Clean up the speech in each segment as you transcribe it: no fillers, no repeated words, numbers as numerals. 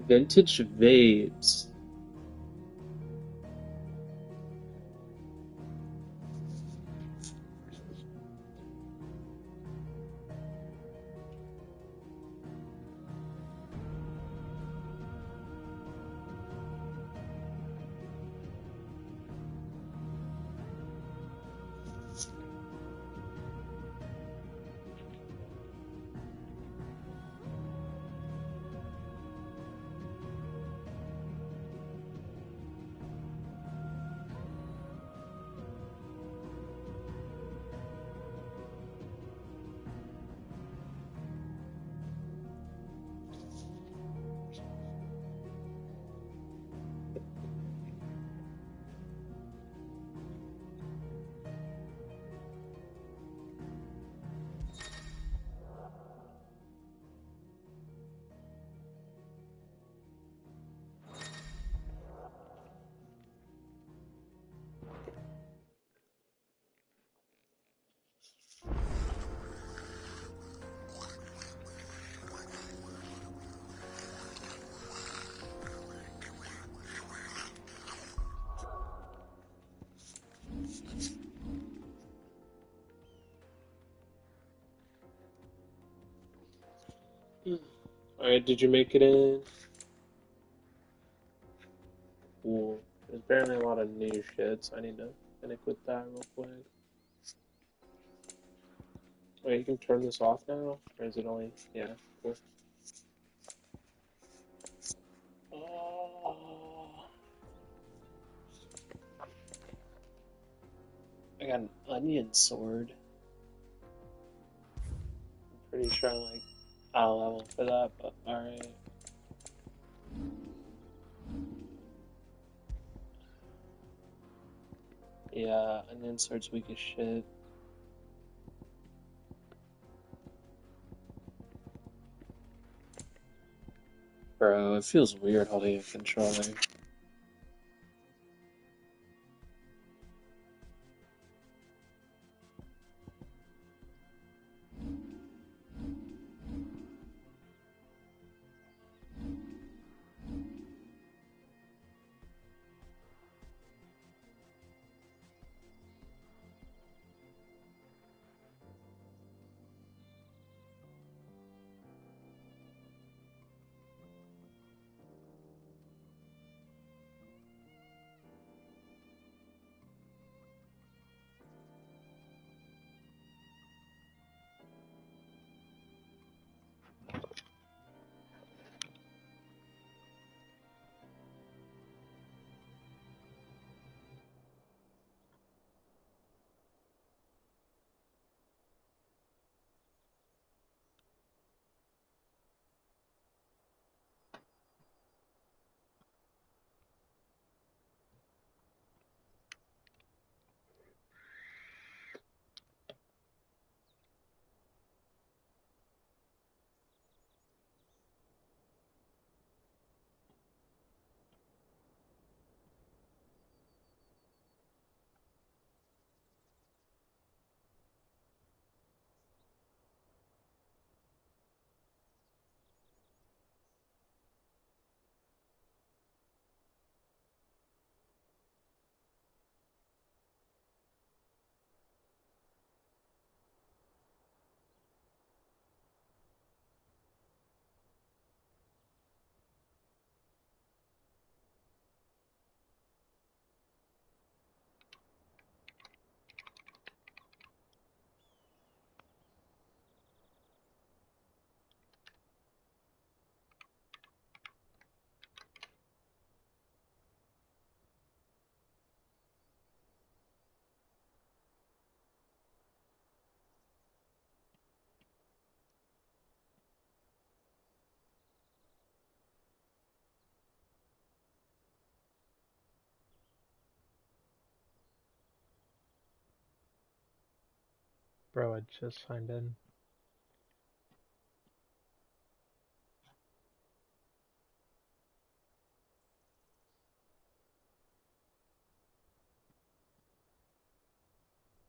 Vintage vapes. Alright, did you make it in? Cool. There's apparently a lot of new shit, so I need to finish with that real quick. Wait, you can turn this off now? Or is it only... Yeah, cool. Oh, I got an onion sword. I'm pretty sure I'm like out of level for that, but alright. Yeah, onion sword's weak as shit. Bro, it feels weird holding a controller. Bro, I just signed in.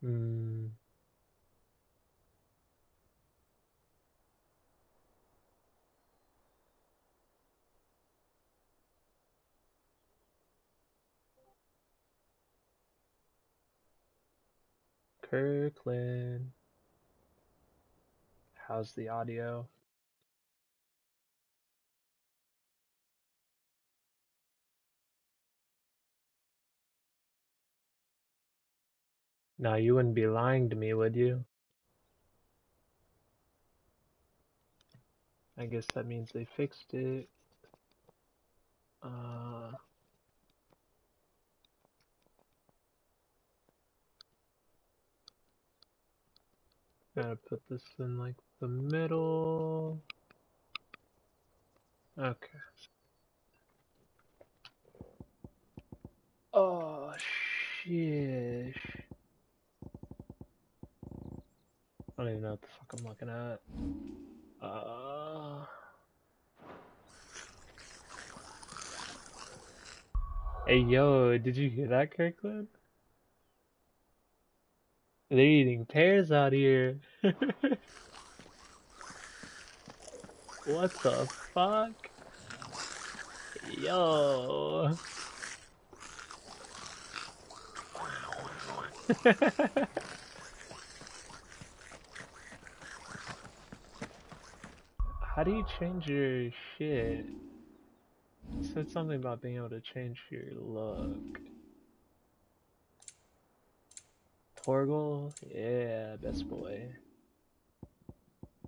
Hmm. Kirkland. How's the audio? Now you wouldn't be lying to me, would you? I guess that means they fixed it. Gotta put this in like the middle. Okay. Oh, shit. I don't even know what the fuck I'm looking at. Hey, yo, did you hear that, Kirkland? They're eating pears out here. What the fuck? Yo. How do you change your shit? It said something about being able to change your look. Torgal? Yeah, best boy.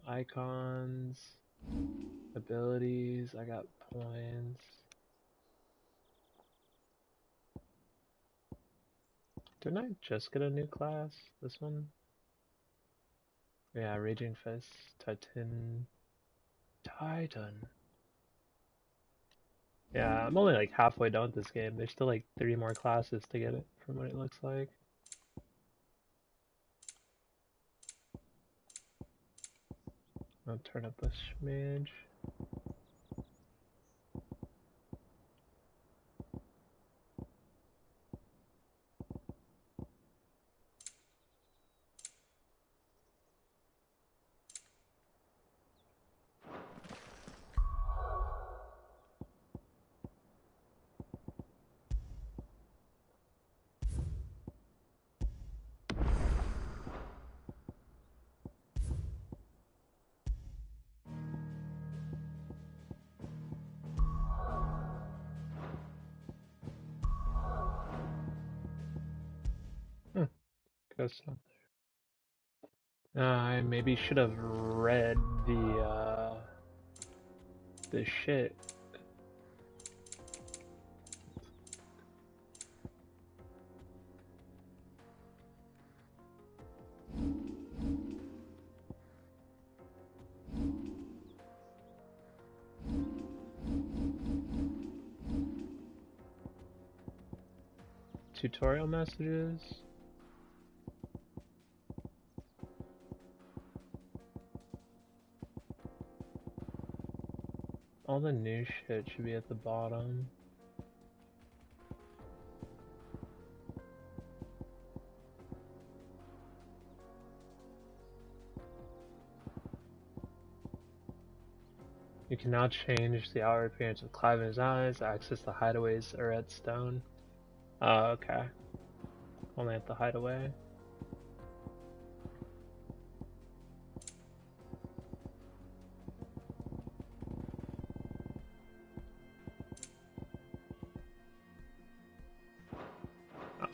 Icons. Abilities. I got points. Didn't I just get a new class? This one? Yeah, Raging Fist. Titan. Yeah, I'm only like halfway done with this game. There's still like 3 more classes to get it from what it looks like. I'll turn up a smidge. Guess not. I maybe should have read the shit. Tutorial messages. All the new shit should be at the bottom. You can now change the outer appearance of Clive and his eyes, access the hideaways or at stone. Oh, okay. Only at the hideaway.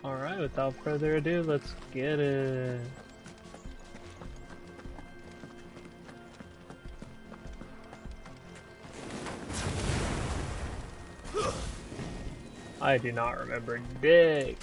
Alright, without further ado, let's get it. I do not remember dick.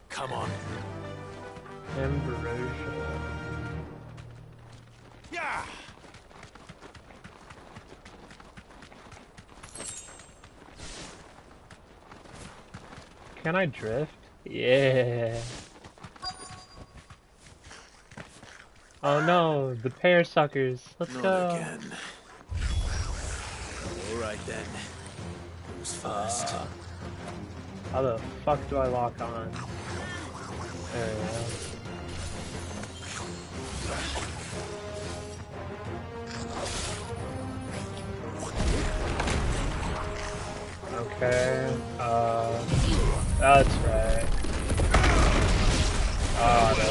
Come on. Ambrosia. Yeah. Can I drift? Yeah. Oh no, the pear suckers. Let's Not go. again. All right then. Who's first? How the fuck do I lock on? There we go. Okay. That's right. Oh no.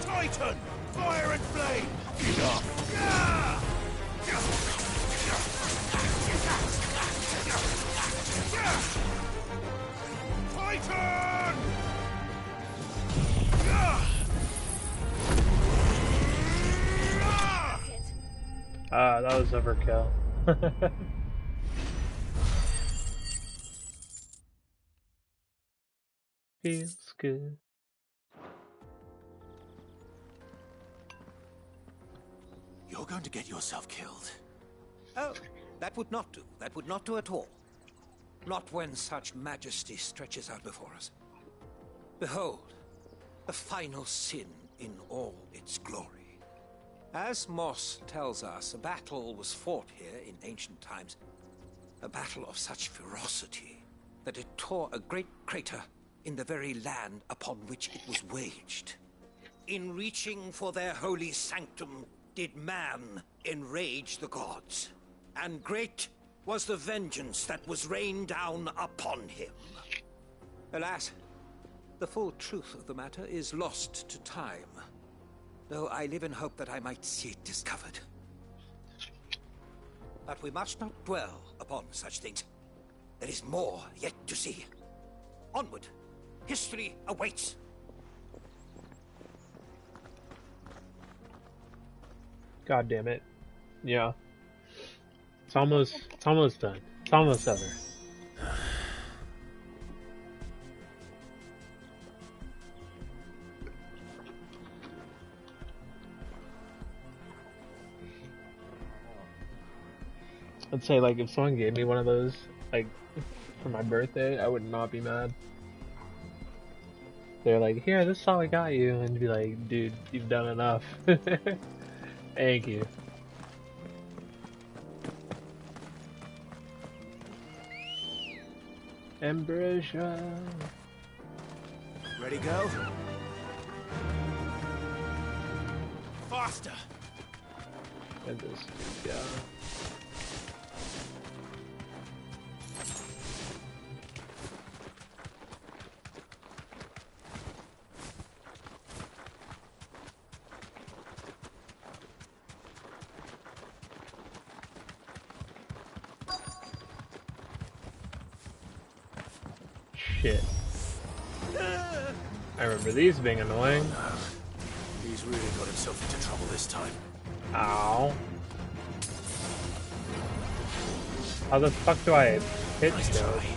Titan! Fire and flame! Titan! That was overkill. Feels good. You're going to get yourself killed. Oh, that would not do. That would not do at all. Not when such majesty stretches out before us. Behold, the final sin in all its glory. As Moss tells us, a battle was fought here in ancient times. A battle of such ferocity that it tore a great crater in the very land upon which it was waged. In reaching for their holy sanctum, did man enrage the gods. And great was the vengeance that was rained down upon him. Alas, the full truth of the matter is lost to time, though I live in hope that I might see it discovered. But we must not dwell upon such things. There is more yet to see. Onward. History awaits. God damn it. Yeah. It's almost done. It's almost over. I'd say, like, if someone gave me one of those, like, for my birthday, I would not be mad. They're like, here, this is all I got you, and be like, dude, you've done enough. Thank you. Ambrosia. Ready, go? Faster! And just, yeah. Shit. I remember these being annoying. He's really got himself into trouble this time. Ow. How the fuck do I hit Nice those? try.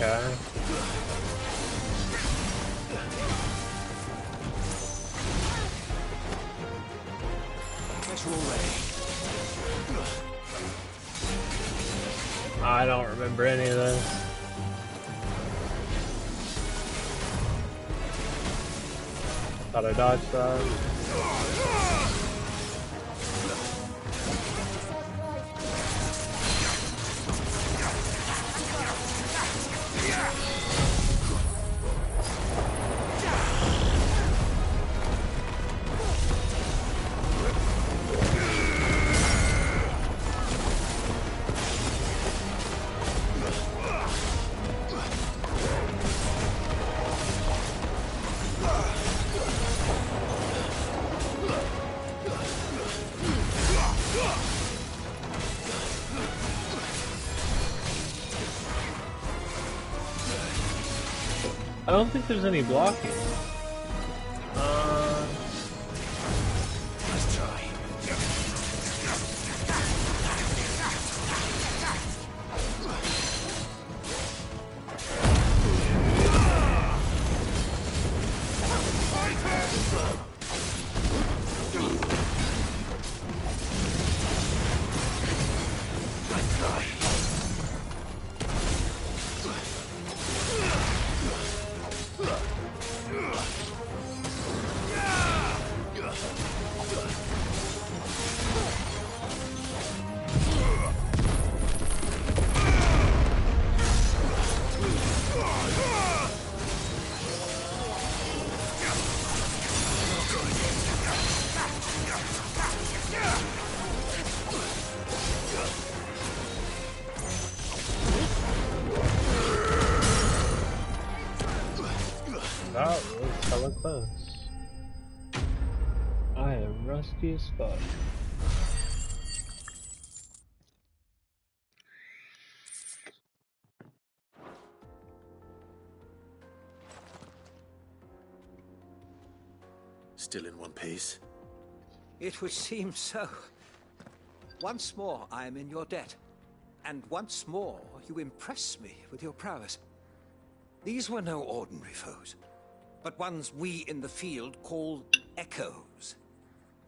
Okay. Guess we're all ready. I don't remember any of this. Thought I dodged that. don't think there's any blocking. Let's try. That was hella close. I am rusty as fuck. Still in one piece. It would seem so. Once more I am in your debt. And once more you impress me with your prowess. These were no ordinary foes, but ones we in the field call echoes.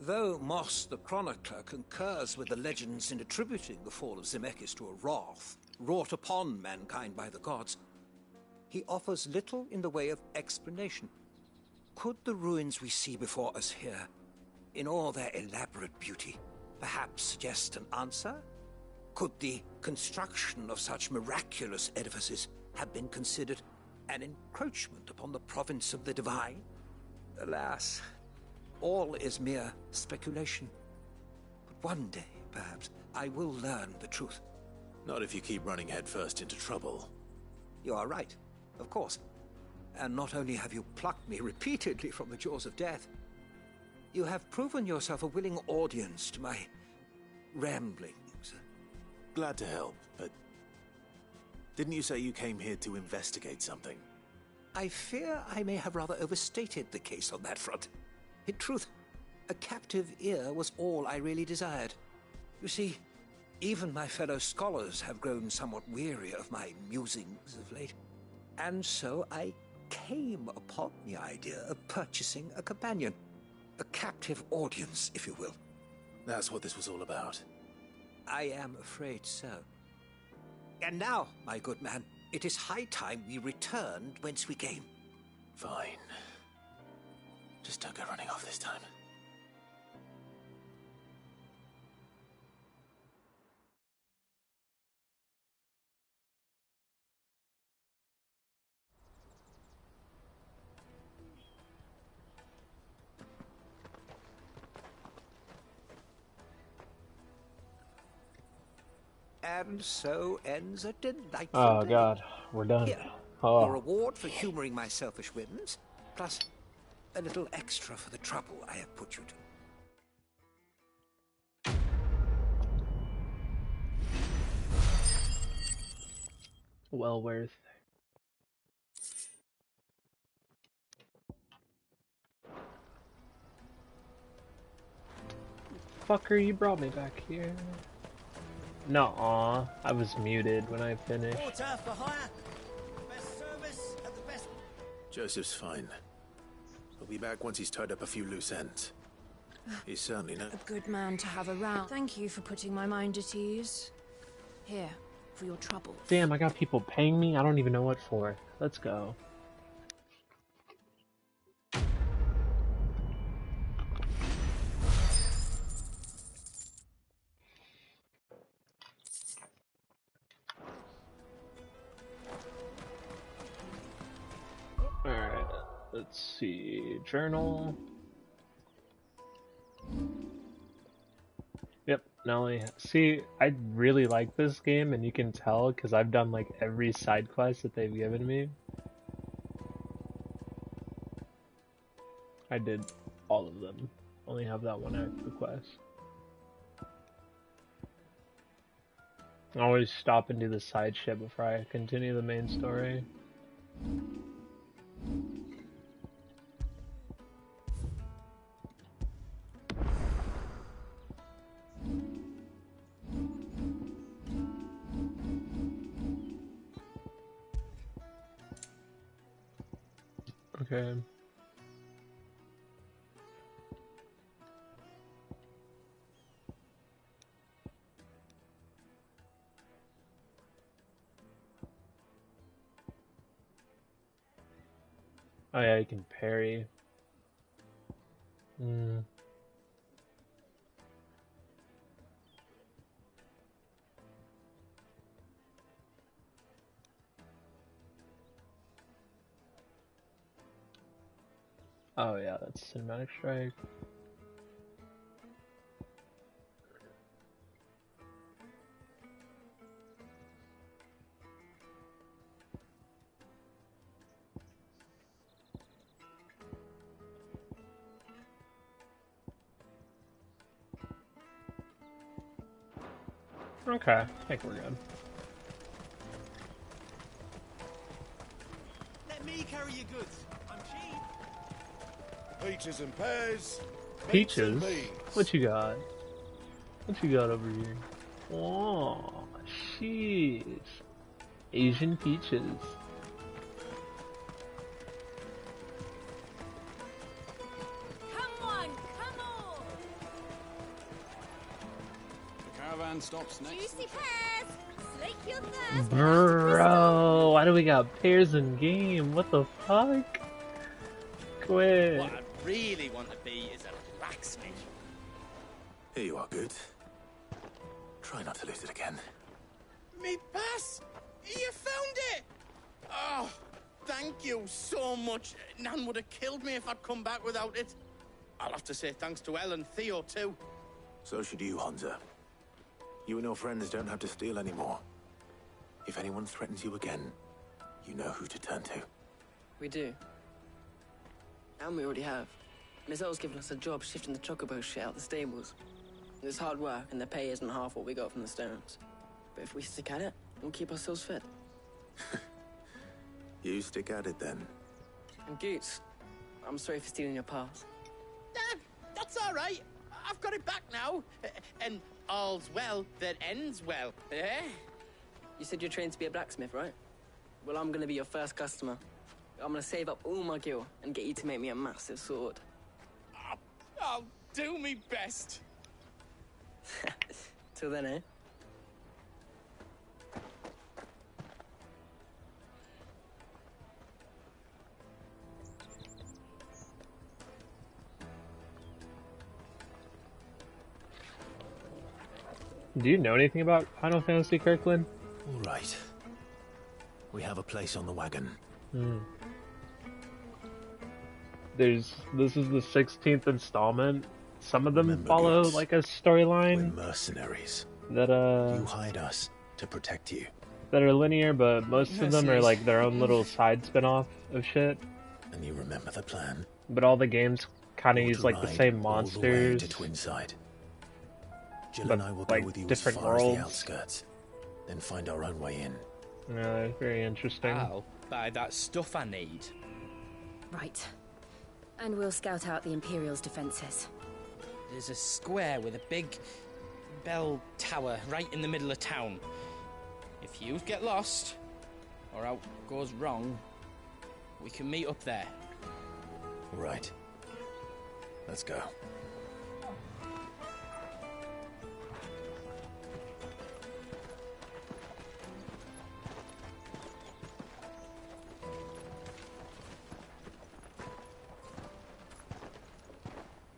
Though Moss the Chronicler concurs with the legends in attributing the fall of Zemeckis to a wrath wrought upon mankind by the gods, he offers little in the way of explanation. Could the ruins we see before us here, in all their elaborate beauty, perhaps suggest an answer? Could the construction of such miraculous edifices have been considered an encroachment upon the province of the divine? Alas, all is mere speculation. But one day, perhaps, I will learn the truth. Not if you keep running headfirst into trouble. You are right, of course. And not only have you plucked me repeatedly from the jaws of death, you have proven yourself a willing audience to my ramblings. Glad to help, but didn't you say you came here to investigate something? I fear I may have rather overstated the case on that front. In truth, a captive ear was all I really desired. You see, even my fellow scholars have grown somewhat weary of my musings of late. And so I came upon the idea of purchasing a companion. A captive audience, if you will. That's what this was all about. I am afraid so. And now, my good man, it is high time we returned whence we came. Fine. Just don't go running off this time. And so ends a delightful Oh day. god, we're done. Here, Oh. your reward for humoring my selfish whims, plus a little extra for the trouble I have put you to. Well worth. Fucker, you brought me back here. Nuh-uh, I was muted when I finished. Water for hire. Best service at the best. Joseph's fine. He'll be back once he's tied up a few loose ends. He's certainly no... A good man to have around. Thank you for putting my mind at ease. Here, for your trouble. Damn, I got people paying me? I don't even know what for. Let's go. Alright, let's see. Journal. Yep, Nelly. See, I really like this game, and you can tell because I've done like every side quest that they've given me. I did all of them. Only have that one active quest. I always stop and do the side shit before I continue the main story. Okay. Oh yeah, you can parry. Oh yeah, that's cinematic strike. Okay, I think we're good. Let me carry your goods. I'm cheap. Peaches and pears. Meats Peaches? and beans. What you got? What you got over here? Oh, jeez. Asian peaches. Come on, come on! The caravan stops next. Juicy pears! Slake your thirst! Bro, why do we got pears in game? What the fuck? Quit. What I really want to be is a blacksmith. Here you are, good. Try not to lose it again. Me pass! You found it! Oh, thank you so much. Nan would have killed me if I'd come back without it. I'll have to say thanks to Elle and Theo, too. So should you, Hansa. You and your friends don't have to steal anymore. If anyone threatens you again, you know who to turn to. We do. And we already have. Miss Earl's given us a job shifting the chocobo shit out the stables. It's hard work, and the pay isn't half what we got from the Stones. But if we stick at it, we'll keep ourselves fit. You stick at it then. And Goots, I'm sorry for stealing your pass. That's all right. I've got it back now. And all's well that ends well, eh? You said you're trained to be a blacksmith, right? Well, I'm gonna be your first customer. I'm gonna save up all my gil and get you to make me a massive sword. I'll do me best. Till then, eh? Do you know anything about Final Fantasy, Kirkland? All right. We have a place on the wagon. This is the 16th installment. Some of them Remember, follow Goots, like a We're storyline mercenaries. that You hired us to protect you. that are linear, but most of them are Mercenaries. like their own little side spin-off of shit. And you remember the plan? But all the games kind of Or use to like the ride same all the way monsters. to Twinside. Jill but, and I will like, go with you as different far as the worlds. outskirts, then find our own way in. Yeah, very interesting. I'll buy that stuff I need. Right. And we'll scout out the Imperial's defenses. There's a square with a big bell tower right in the middle of town. If you get lost, or out goes wrong, we can meet up there. All right. Let's go.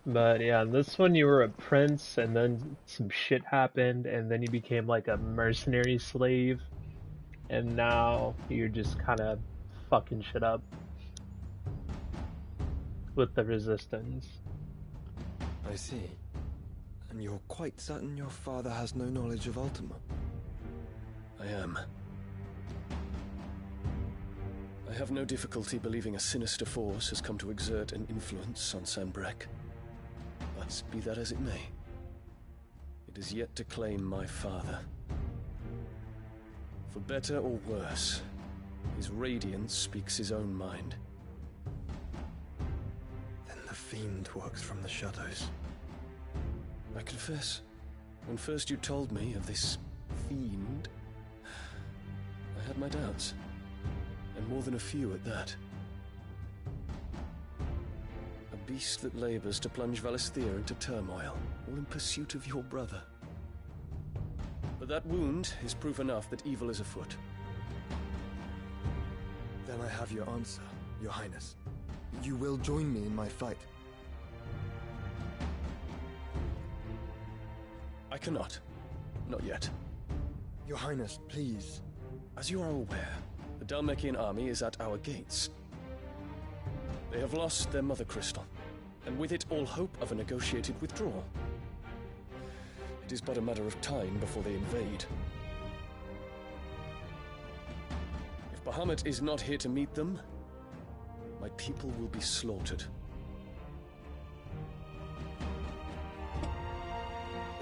But yeah, in this one you were a prince, and then some shit happened, and then you became like a mercenary slave, and now you're just kind of fucking shit up with the resistance. I see. And you're quite certain your father has no knowledge of Ultima? I am. I have no difficulty believing a sinister force has come to exert an influence on Sanbreque. But be that as it may, it is yet to claim my father. For better or worse, his radiance speaks his own mind. Then the fiend works from the shadows. I confess, when first you told me of this fiend, I had my doubts, and more than a few at that. beast that labors to plunge Valisthea into turmoil, all in pursuit of your brother. But that wound is proof enough that evil is afoot. Then I have your answer, Your Highness. You will join me in my fight. I cannot. Not yet. Your Highness, please. As you are aware, the Dhalmekian army is at our gates. They have lost their mother crystal, and with it all hope of a negotiated withdrawal. It is but a matter of time before they invade. If Bahamut is not here to meet them, my people will be slaughtered.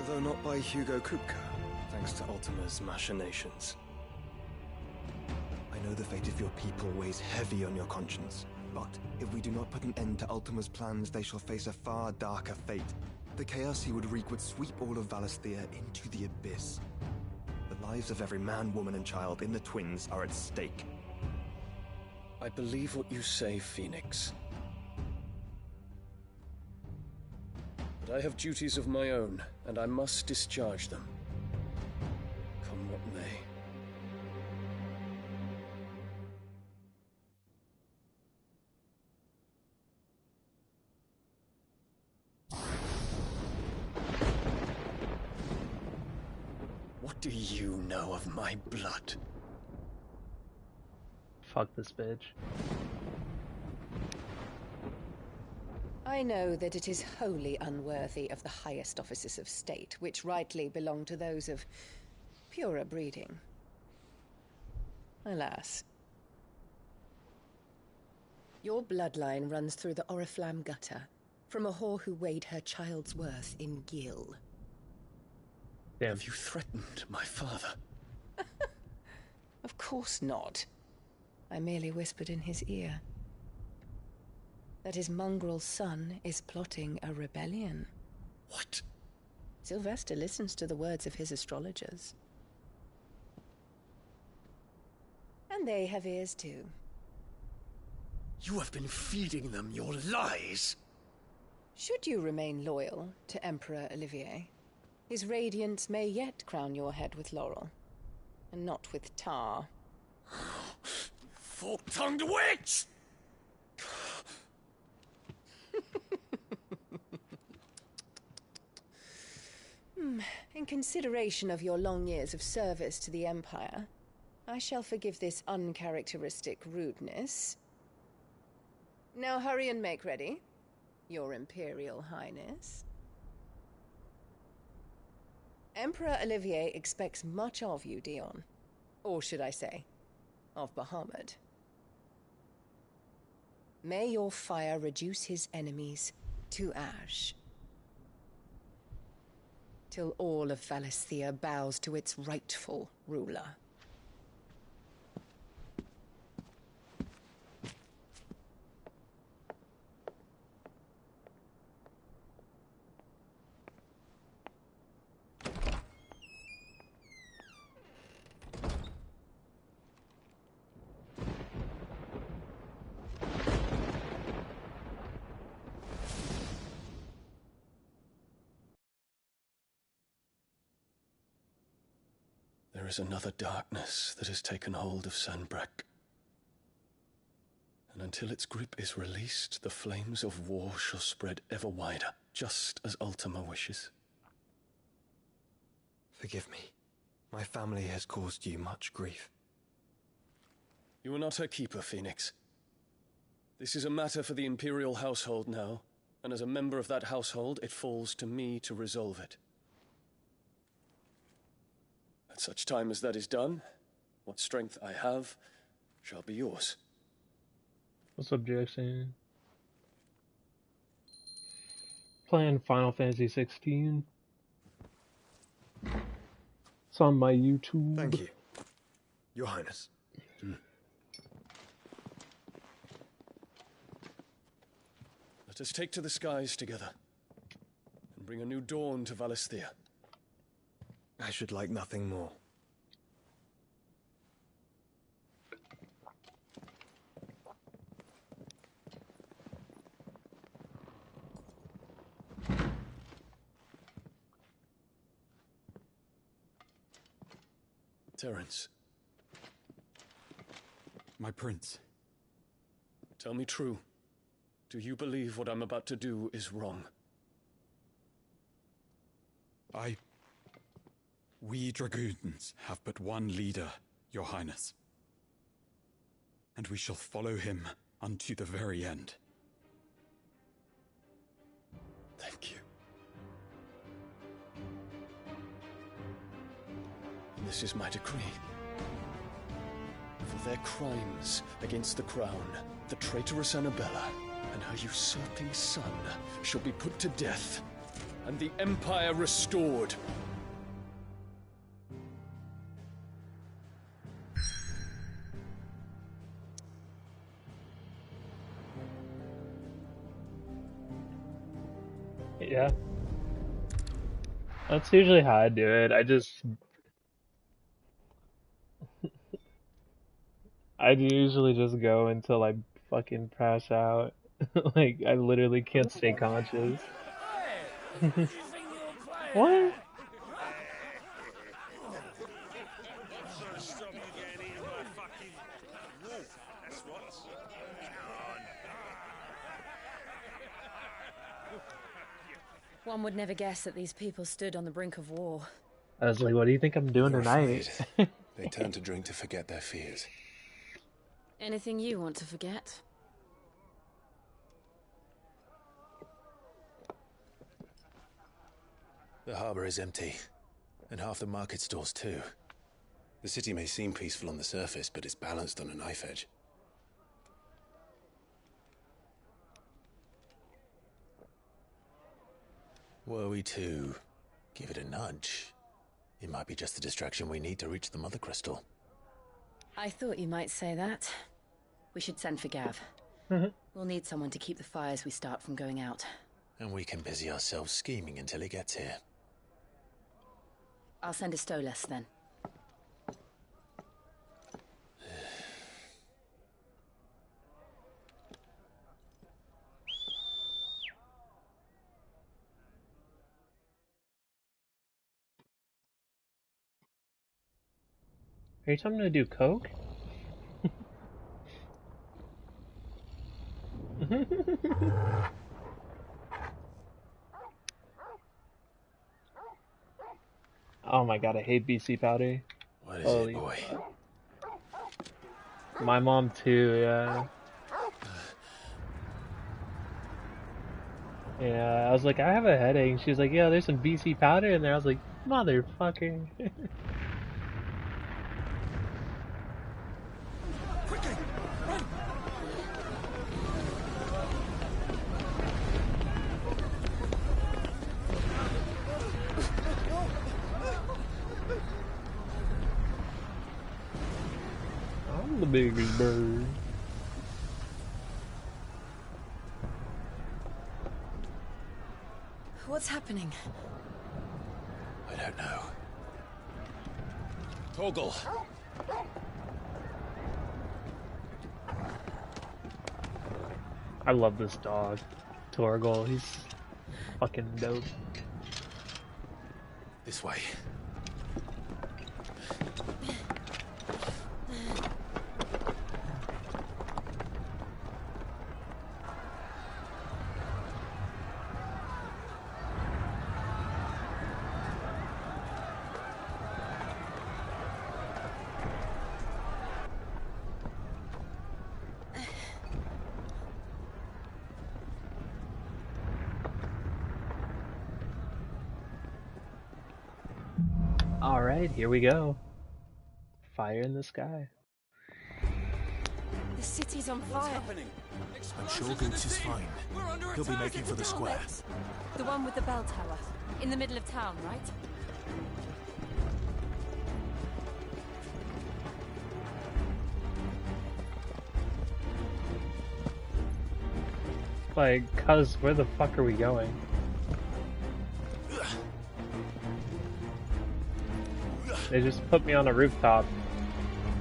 Though not by Hugo Kupka, thanks to Ultima's machinations. I know the fate of your people weighs heavy on your conscience, but if we do not put an end to Ultima's plans, they shall face a far darker fate. The chaos he would wreak would sweep all of Valisthea into the abyss. The lives of every man, woman, and child in the Twins are at stake. I believe what you say, Phoenix. But I have duties of my own, and I must discharge them. Come what may. What do you know of my blood? Fuck this bitch. I know that it is wholly unworthy of the highest offices of state, which rightly belong to those of purer breeding. Alas. Your bloodline runs through the Oriflamme gutter, from a whore who weighed her child's worth in Gil. Damn. Have you threatened my father? Of course not. I merely whispered in his ear that his mongrel son is plotting a rebellion. What? Sylvester listens to the words of his astrologers. And they have ears too. You have been feeding them your lies! Should you remain loyal to Emperor Olivier, his radiance may yet crown your head with laurel, and not with tar. Fork-tongued witch! In consideration of your long years of service to the Empire, I shall forgive this uncharacteristic rudeness. Now hurry and make ready, Your Imperial Highness. Emperor Olivier expects much of you, Dion. Or should I say, of Bahamut. May your fire reduce his enemies to ash, till all of Valisthea bows to its rightful ruler. There is another darkness that has taken hold of Sanbreque. And until its grip is released, the flames of war shall spread ever wider, just as Ultima wishes. Forgive me. My family has caused you much grief. You are not her keeper, Phoenix. This is a matter for the Imperial household now, and as a member of that household, it falls to me to resolve it. At such time as that is done, what strength I have shall be yours. What's up, Jackson? Playing Final Fantasy 16. It's on my YouTube. Thank you, Your Highness. Let us take to the skies together, and bring a new dawn to Valisthea. I should like nothing more. Terence. My prince. Tell me true. Do you believe what I'm about to do is wrong? We dragoons have but one leader, Your Highness. And we shall follow him unto the very end. Thank you. This is my decree. For their crimes against the crown, the traitorous Annabella and her usurping son shall be put to death, and the Empire restored. Yeah. That's usually how I do it. I usually just go until I fucking pass out. Like, I literally can't stay conscious. What? One would never guess that these people stood on the brink of war. I was like, what do you think I'm doing tonight? They turn to drink to forget their fears. Anything you want to forget? The harbor is empty, and half the market stalls too. The city may seem peaceful on the surface, but it's balanced on a knife edge. Were we to give it a nudge, it might be just the distraction we need to reach the Mother Crystal. I thought you might say that. We should send for Gav. We'll need someone to keep the fires we start from going out. And we can busy ourselves scheming until he gets here. I'll send a Stolas then. Are you telling me to do coke? Oh my god, I hate BC powder. What is it, boy? My mom too, yeah. Yeah, I was like, I have a headache. She was like, yeah, there's some BC powder in there. I was like, motherfucker. I'm the biggest bird. What's happening? I don't know. Torgal! I love this dog. Torgal, he's fucking dope. This way. Alright, here we go. Fire in the sky. The city's on fire. I'm sure Goose is fine. He'll be making for the square. The one with the bell tower. In the middle of town, right? Like, cuz, where the fuck are we going? They just put me on a rooftop.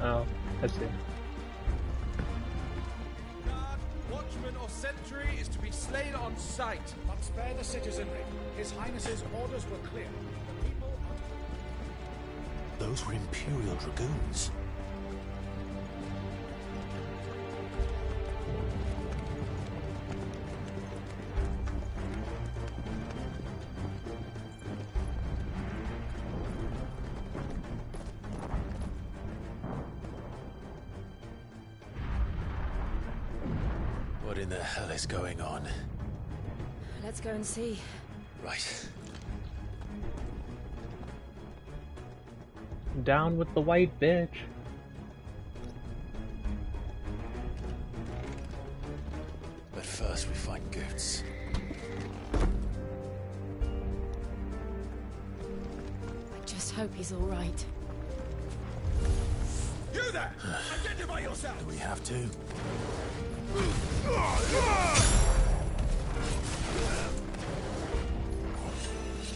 Oh, I see. Guard, watchman or sentry is to be slain on sight. But spare the citizenry. His Highness's orders were clear. The people Those were Imperial Dragoons. What in the hell is going on? Let's go and see. Right. Down with the white bitch. But first we find Goetz. I just hope he's all right. You there! Identify yourself! Do we have to?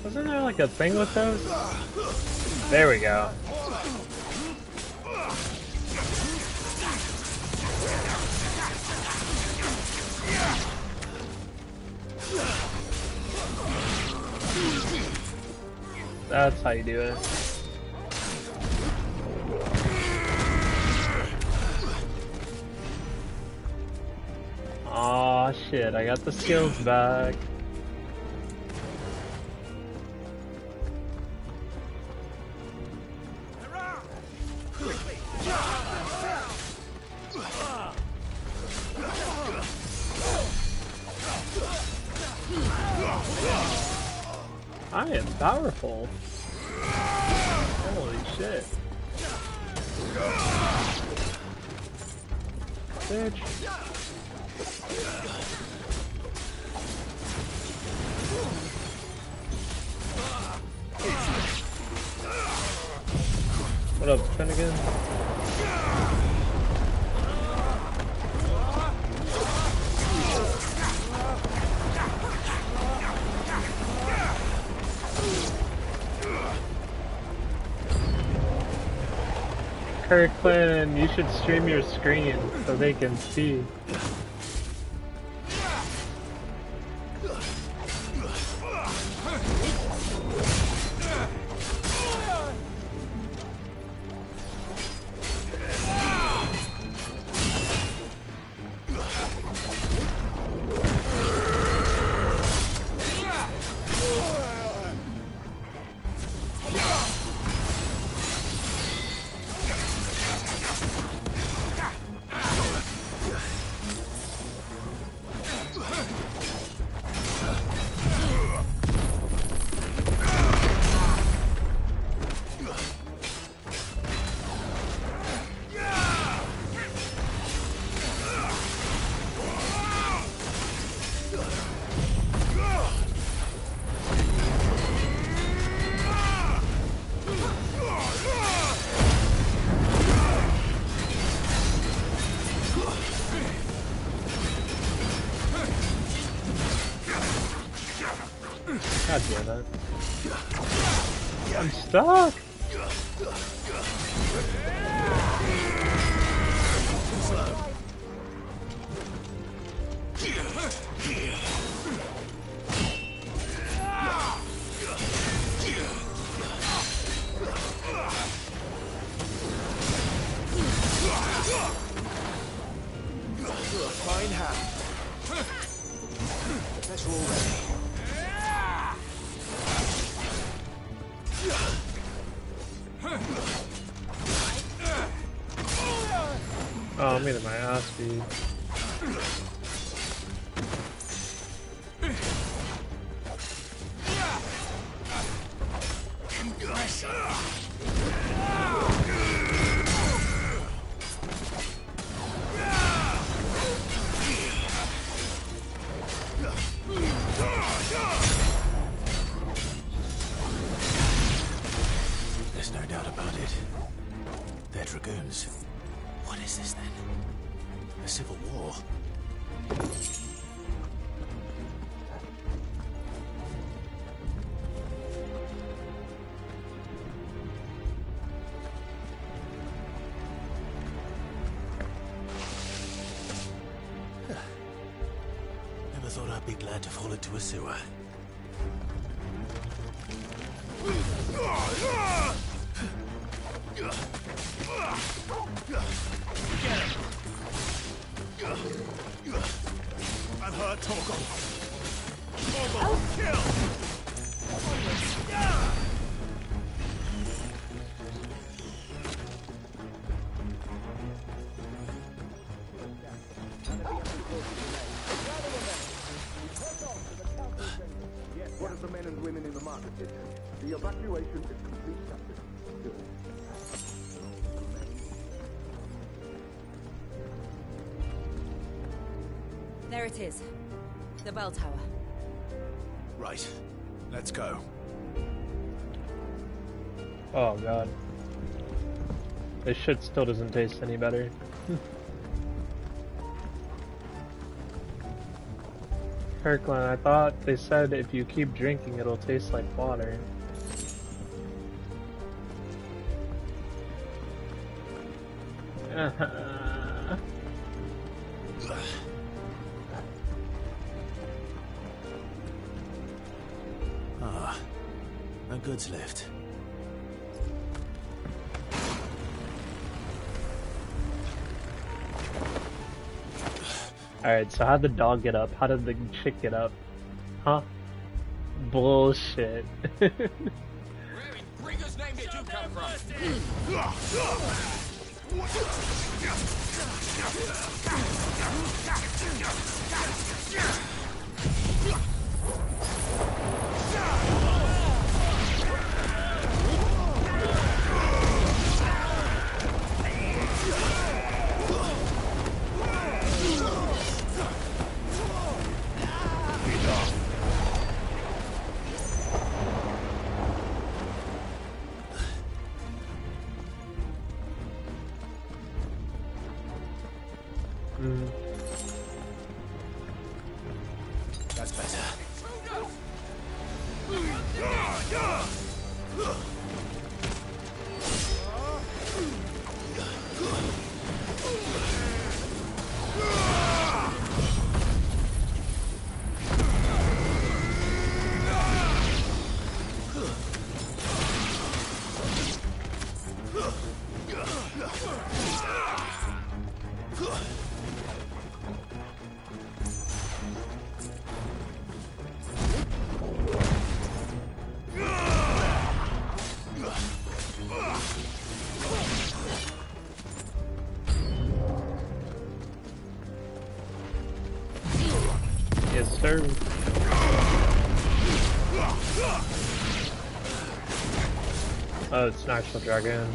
Wasn't there like a thing with those? There we go. That's how you do it. Aw, shit, I got the skills back. I am powerful. Holy shit. Bitch. What up, Finnegan? Kirkland, you should stream your screen so they can see. God damn it. I'm stuck! Fine hand. Guess we're all ready. Oh, I'm getting my ass beat. There's no doubt about it. They're Dragoons. What is this then? A civil war? Never thought I'd be glad to fall into a sewer. I'm hurt, Torgal. Torgal, kill! What of the men and women in the market district? The evacuation is complete, Captain. Good. There it is. The bell tower. Right. Let's go. Oh god. This shit still doesn't taste any better. Kirkland, I thought they said if you keep drinking it'll taste like water. Ah, a goods lift. Alright, so how'd the dog get up? How did the chick get up? Huh? Bullshit. Where in Brigger's name did you come from? That's better. Yes, sir. Oh, it's an actual dragon.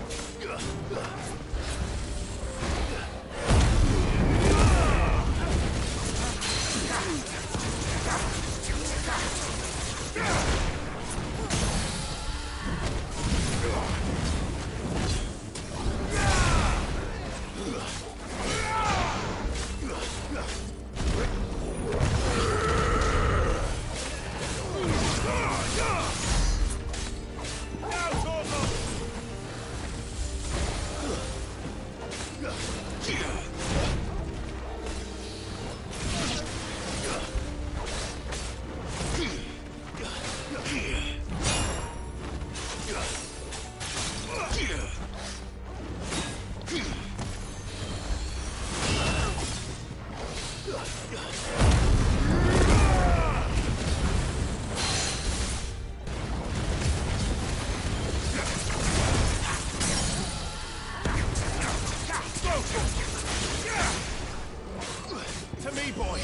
To me, boy.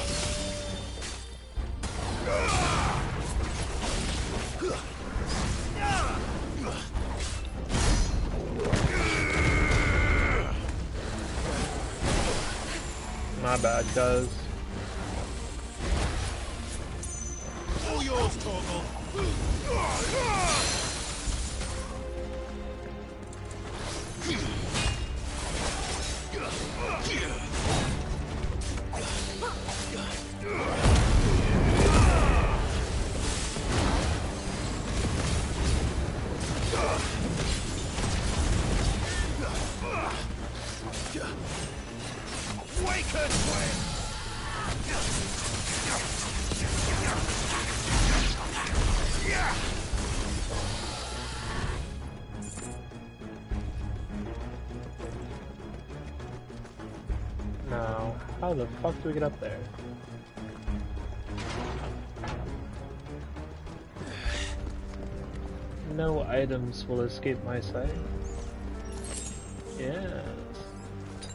My bad, guys. All yours, Torgal. How the fuck do we get up there? No items will escape my sight. Yes.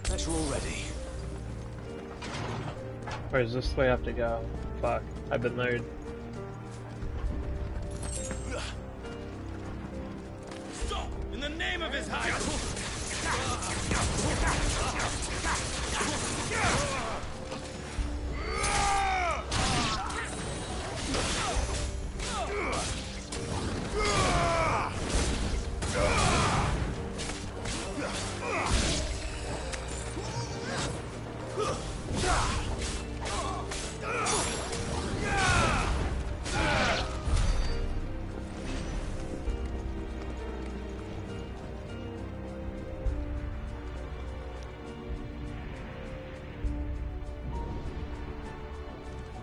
Bet you're all ready. Where's this way I have to go? Fuck, I've been lured. Stop! In the name of his highness!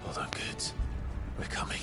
Hold on, goods. We're coming.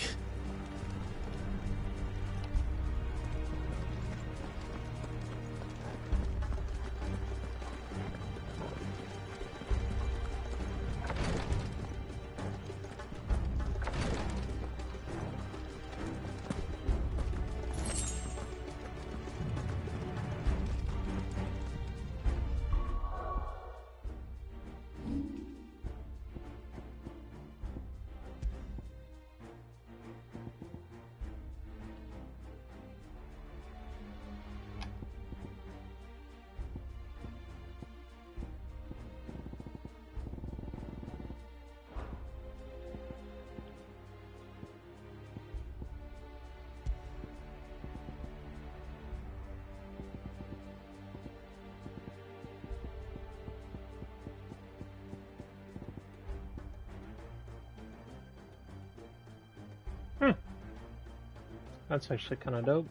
That's actually kind of dope.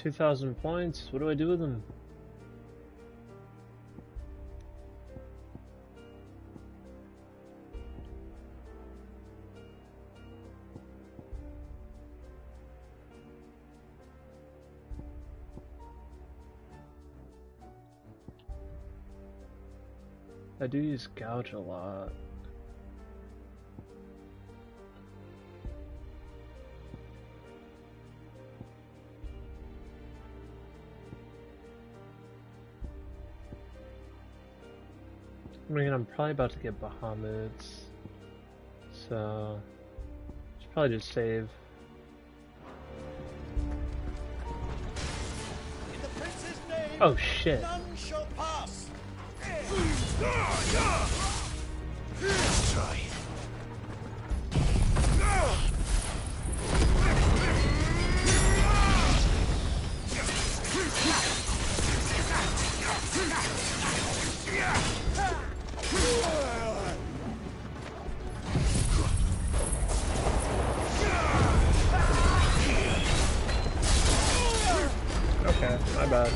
$2,000 points. What do I do with them? I do use gouge a lot. I mean, I'm probably about to get Bahamut's, so should probably just save. In the prince's name, Oh shit! none shall pass. Let's try. Okay, my bad.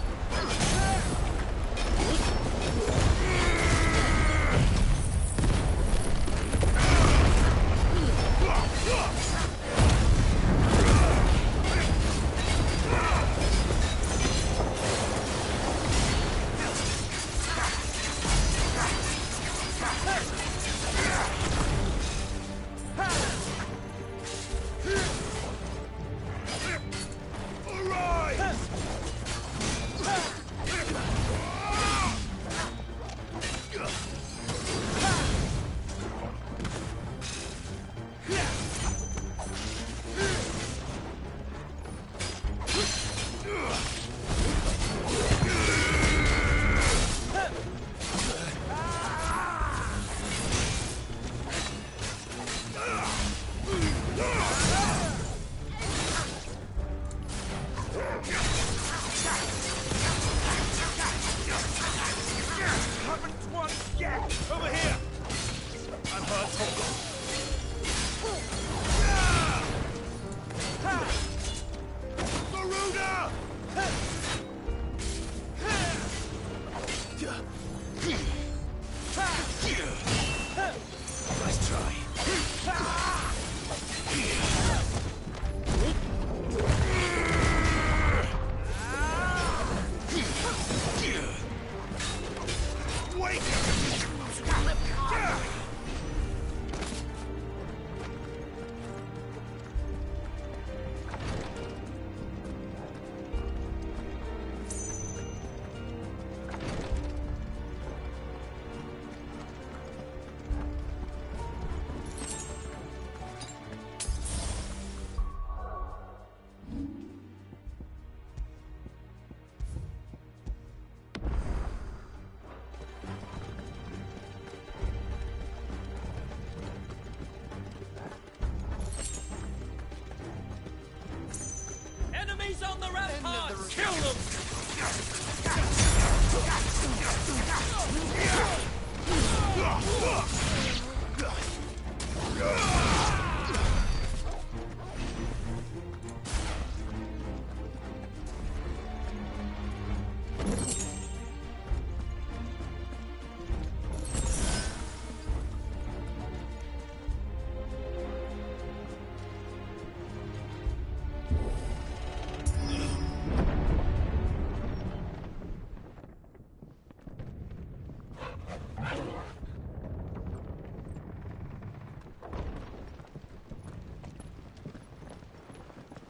Kill them!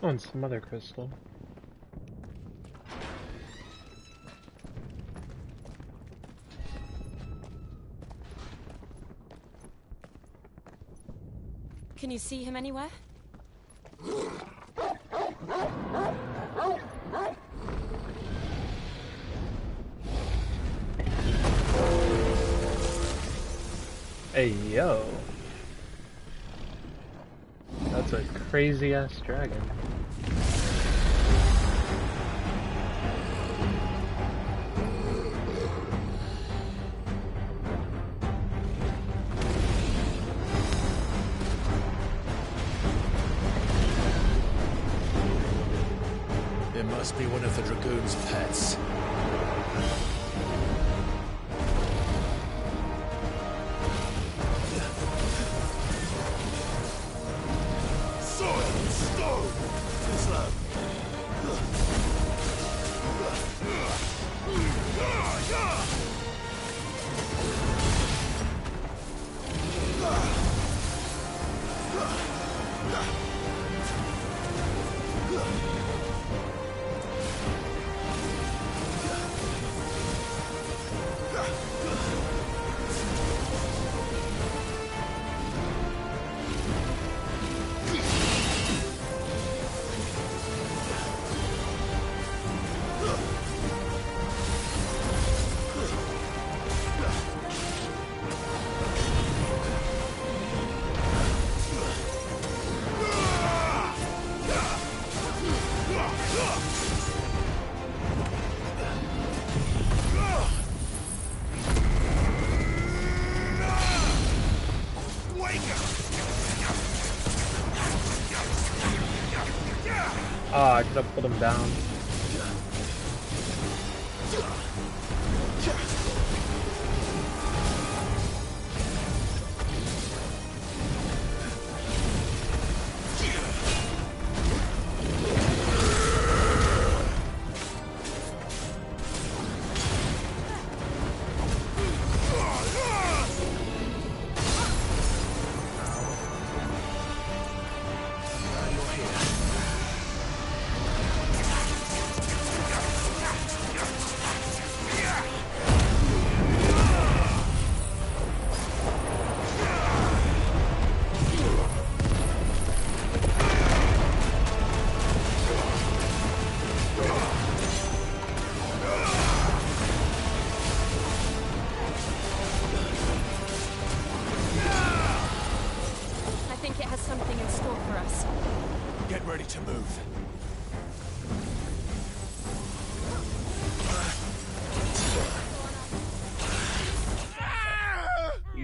Oh, and some other crystal. Can you see him anywhere? Hey, yo. That's a crazy-ass dragon. It must be one of the Dragoon's pets. Ah, I could have put him down.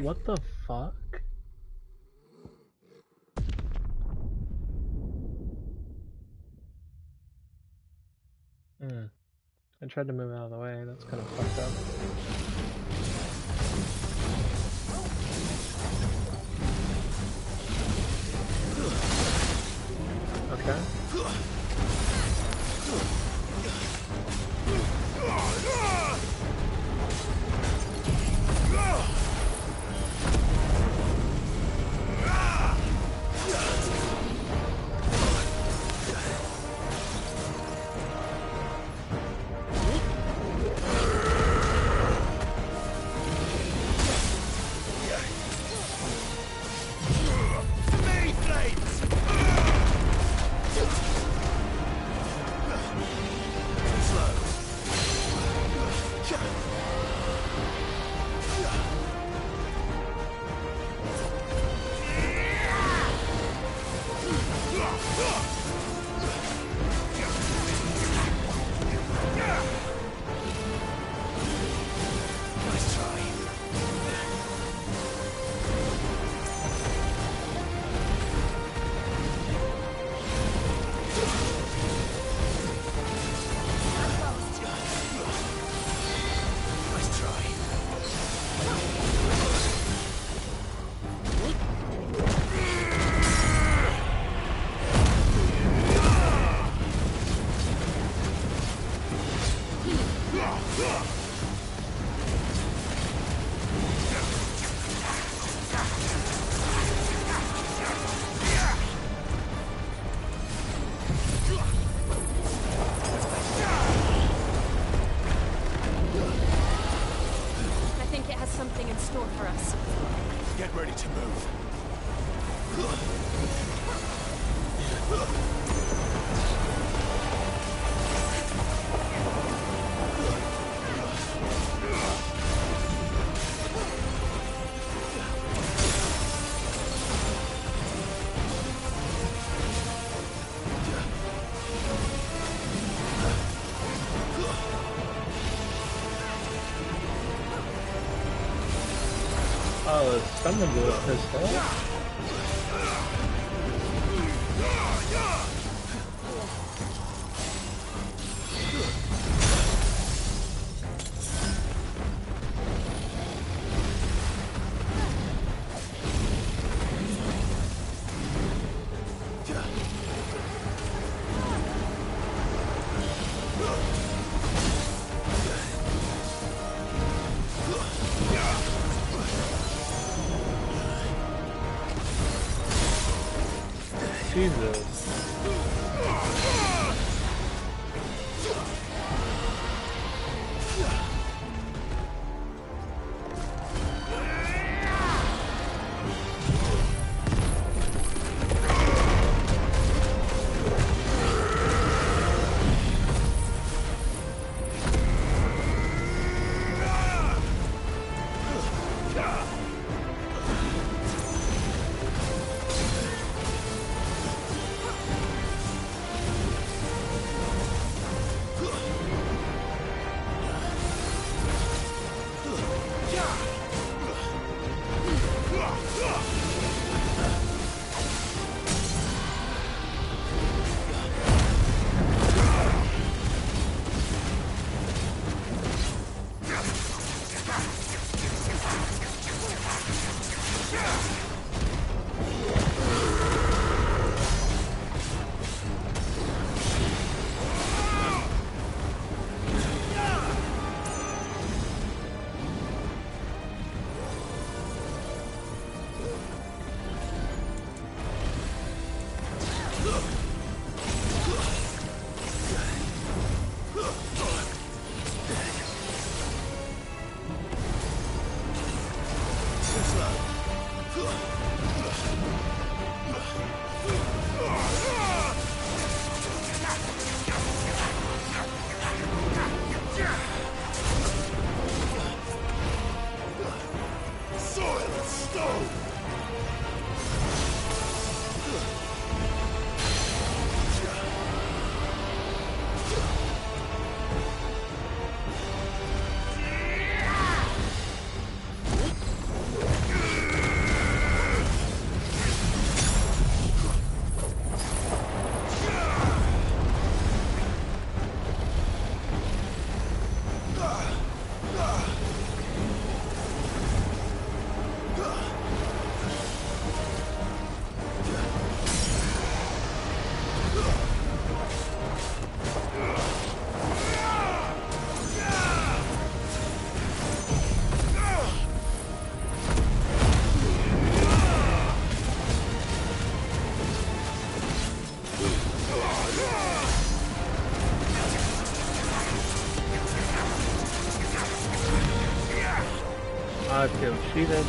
What the fuck? I tried to move out of the way, that's kind of fucked up. Okay. Oh, someone with a pistol. Jesus. I feel cheated.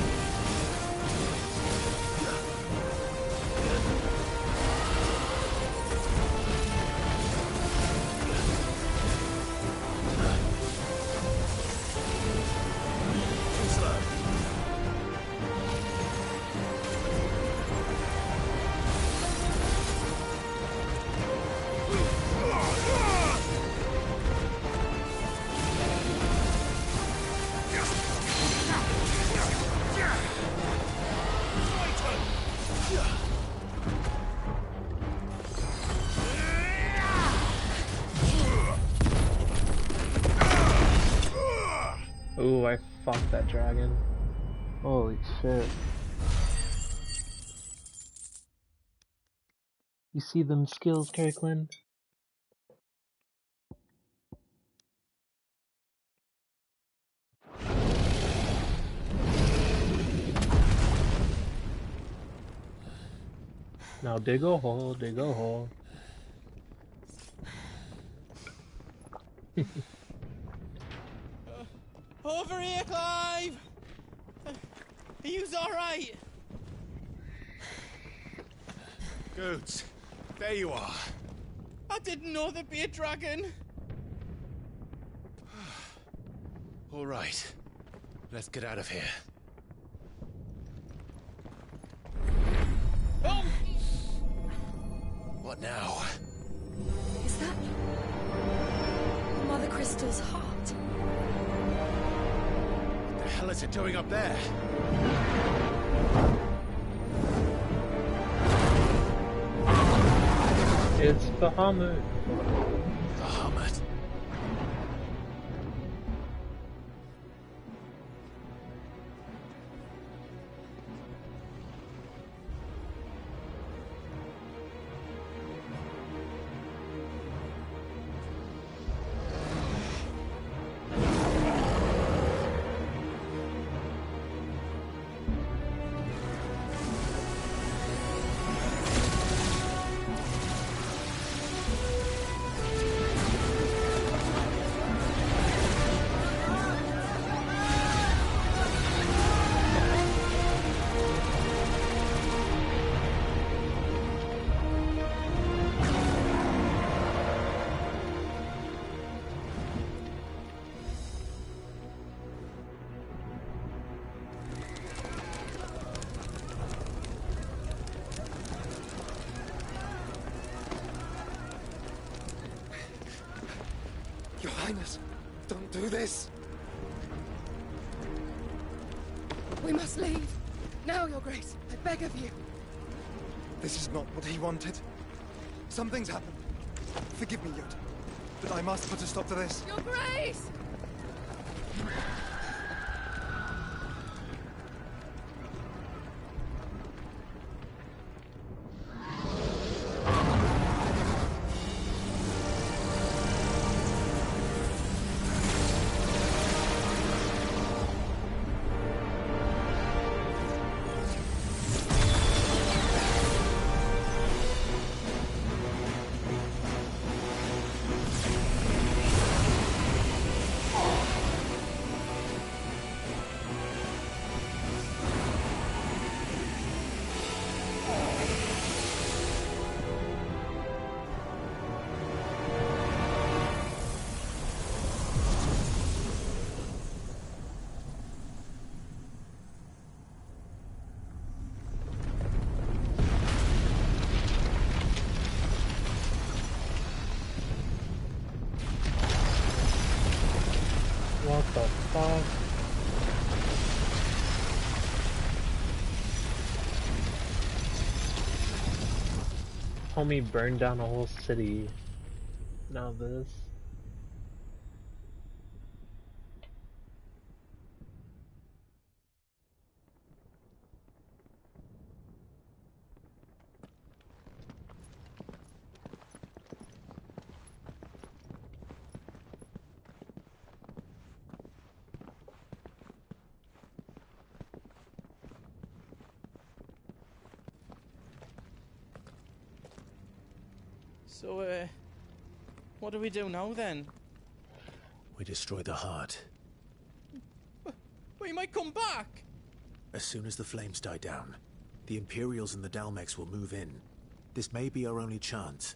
Ooh, I fucked that dragon. Holy shit. You see them skills, Kirkland? Now dig a hole, dig a hole. Over here, Clive! Are you alright? Goods, There you are. I didn't know there'd be a dragon. All right. Let's get out of here. Oh! What now? Is that Mother Crystal's heart? What the hell is it doing up there? It's Bahamut. Bahamut. Your Highness, don't do this. We must leave. Now, Your Grace. I beg of you. This is not what he wanted. Something's happened. Forgive me, Yod, but I must put a stop to this. Your Grace! What the fuck? Homie burned down a whole city. Now this. So, what do we do now then? We destroy the heart. We might come back. As soon as the flames die down, the Imperials and the Dalmex will move in. This may be our only chance.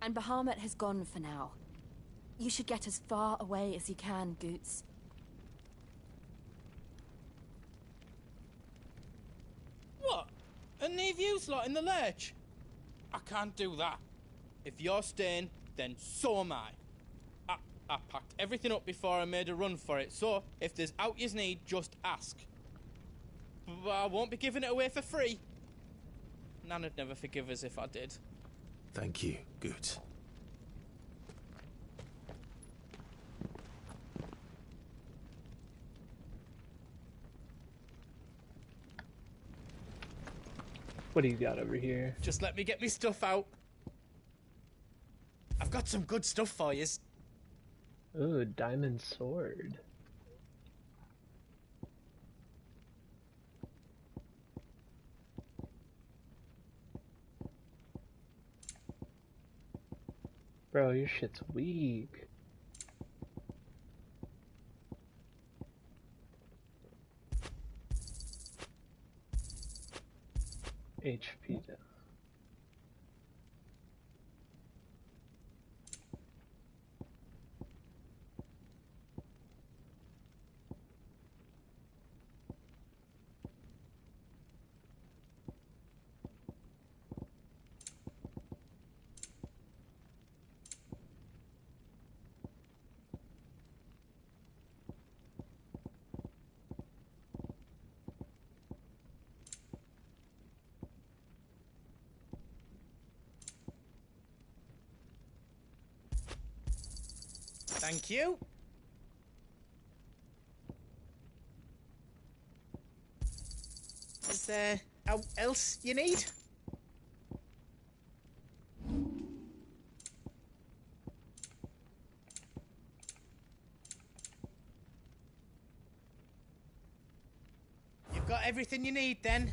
And Bahamut has gone for now. You should get as far away as you can, Goots. What? And leave you lot in the lurch? I can't do that. If you're staying, then so am I. I packed everything up before I made a run for it, so if there's out you need, just ask. But I won't be giving it away for free. Nan'd never forgive us if I did. Thank you, Goots. What do you got over here? Just let me get me stuff out. I've got some good stuff for yous. Ooh, diamond sword. Bro, your shit's weak. HP down. Thank you. Is there else you need? You've got everything you need then?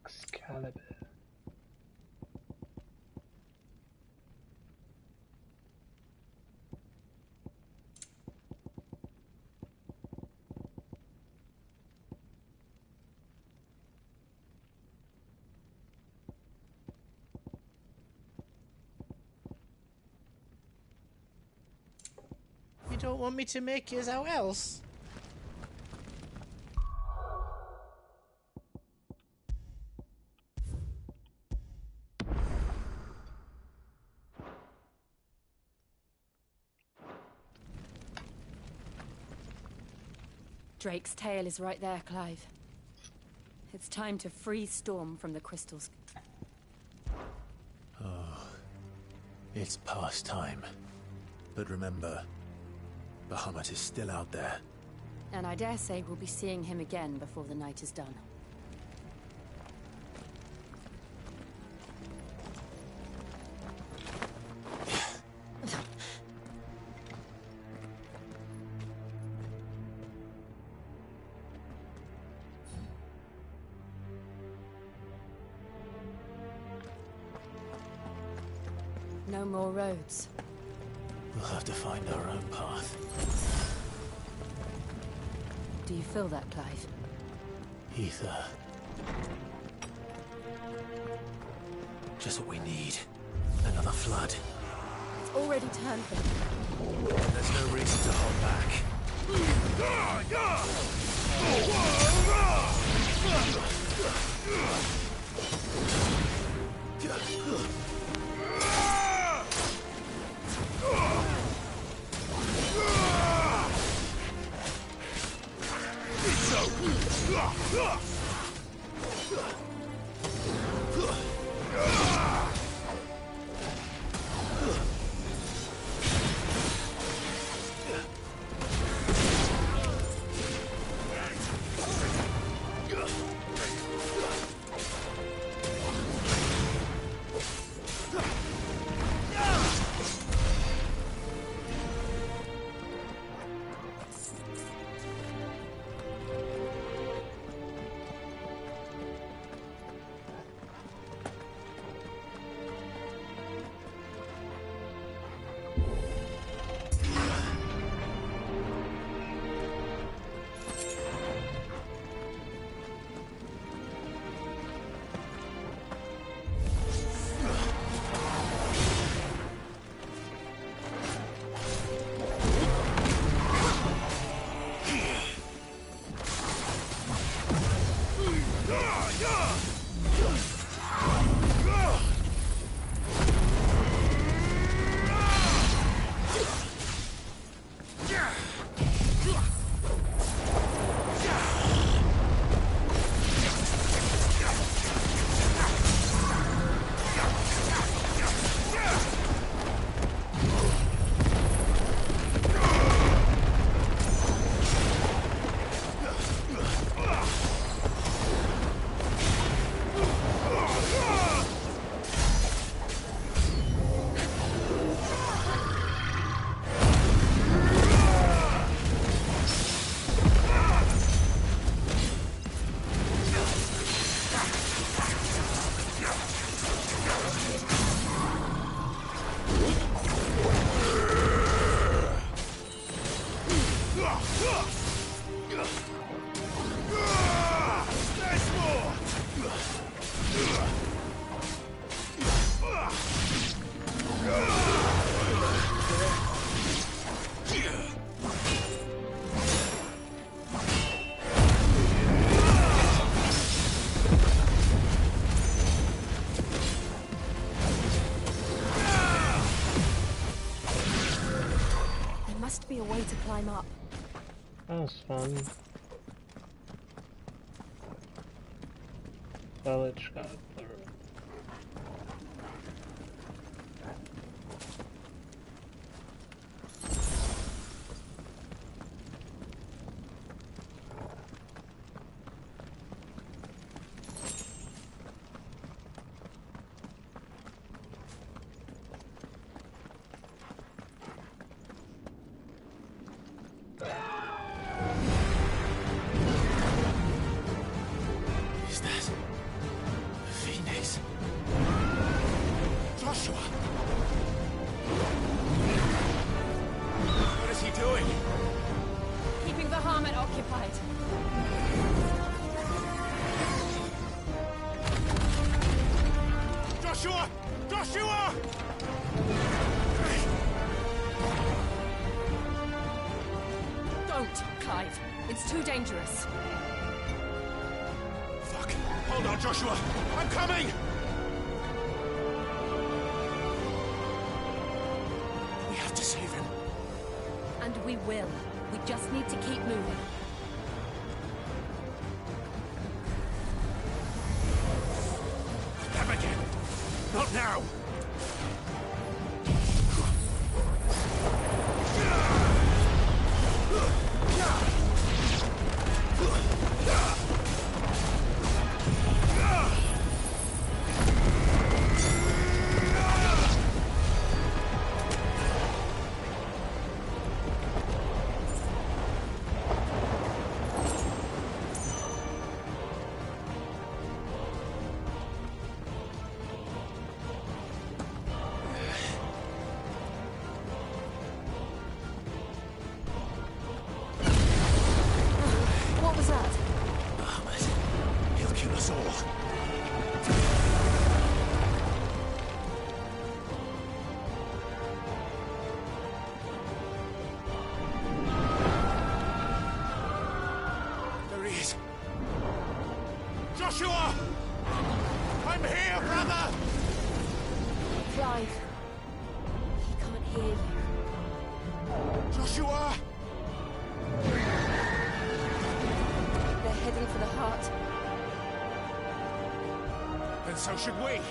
Excalibur. You don't want me to make yours out else? Drake's tail is right there, Clive. It's time to free Storm from the crystals. Oh, it's past time. But remember, Bahamut is still out there. And I dare say we'll be seeing him again before the night is done. No more roads. We'll have to find our own path. Do you feel that, Clive? Ether. Just what we need. Another flood. It's already turned them. There's no reason to hold back. Be a way to climb up. That was fun. Village got dangerous. Fuck. Hold on, Joshua. I'm coming! We have to save him. And we will. We just need to keep moving. Them again. Not now. Joshua! I'm here, brother! Clive. He can't hear you. Joshua! They're heading for the heart. Then so should we.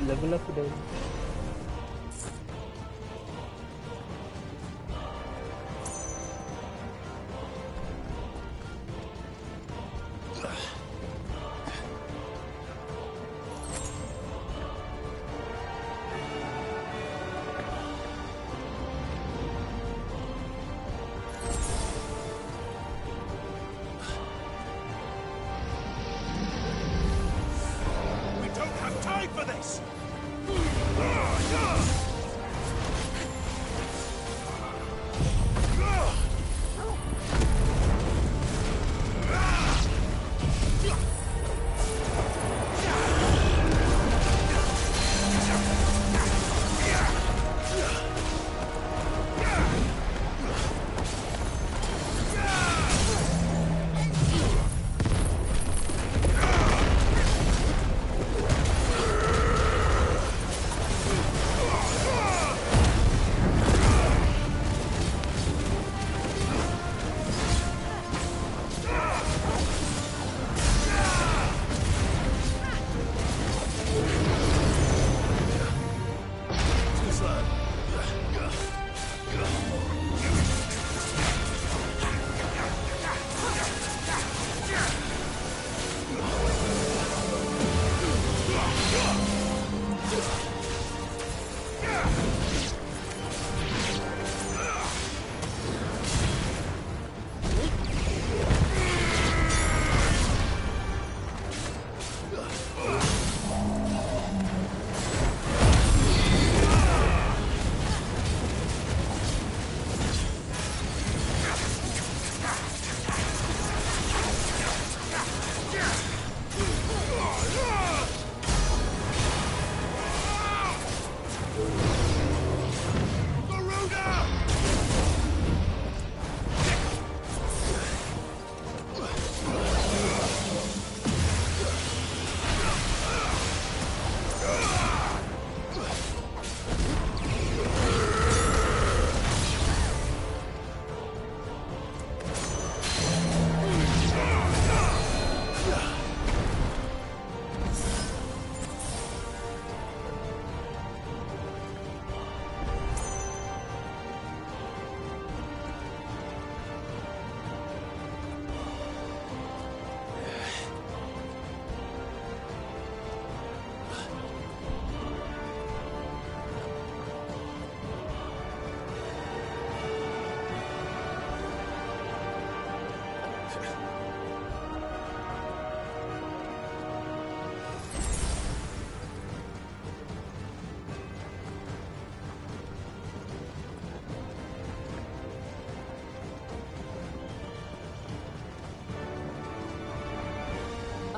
Level up then. We don't have time for this!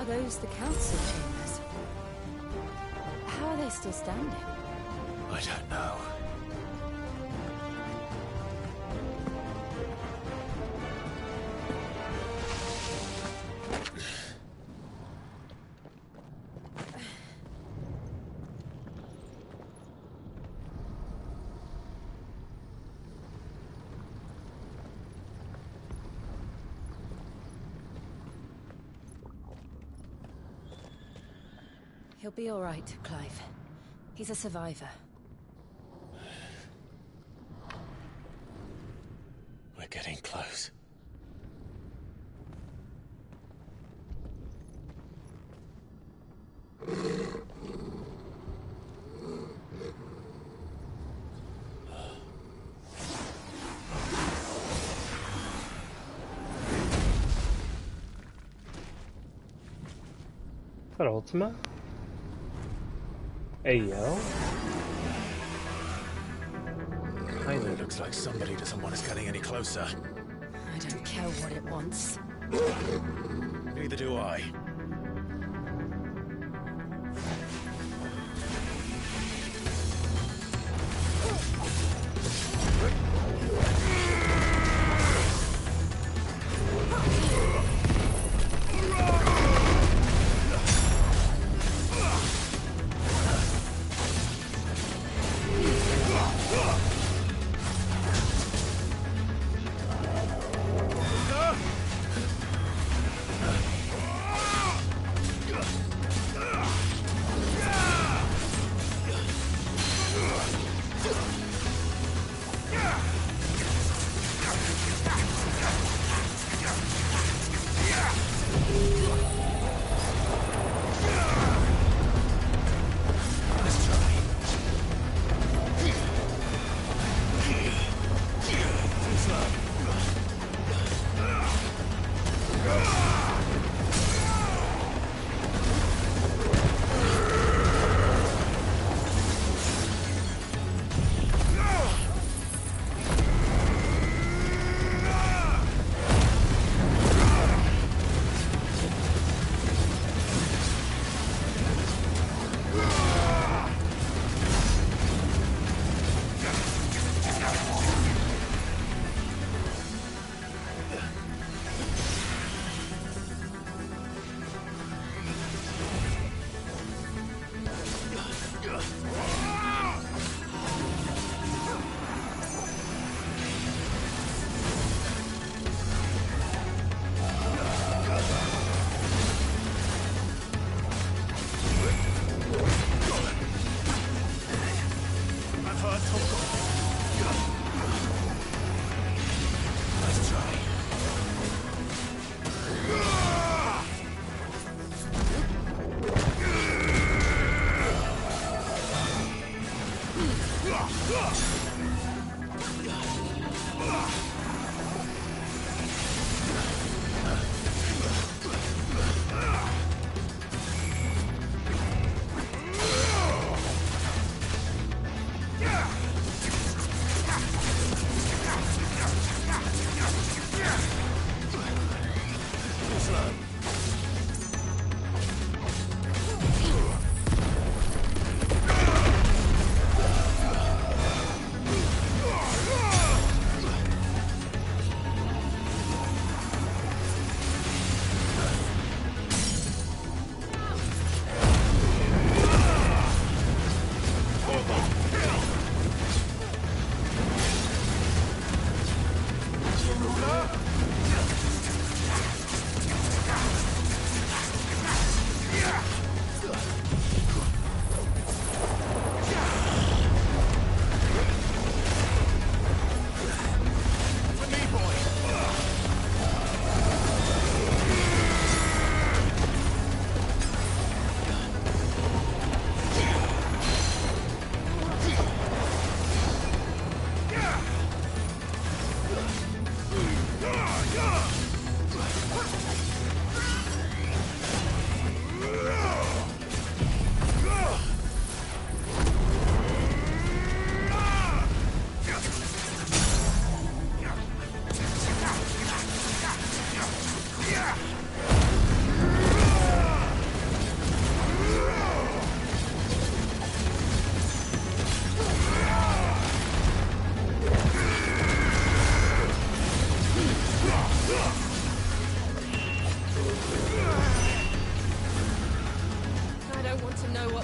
Are those the council chambers? How are they still standing? I don't know. He'll be all right, Clive. He's a survivor. We're getting close. Is that Ultima? Hey, yo. It looks like somebody doesn't want us getting any closer. I don't care what it wants. Neither do I.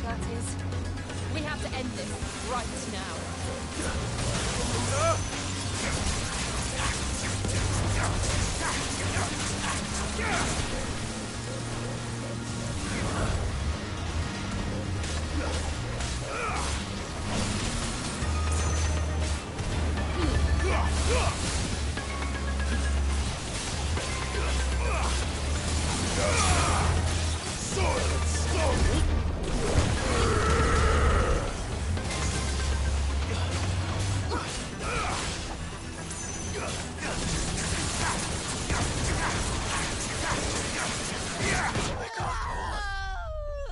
what that is. We have to end this right now.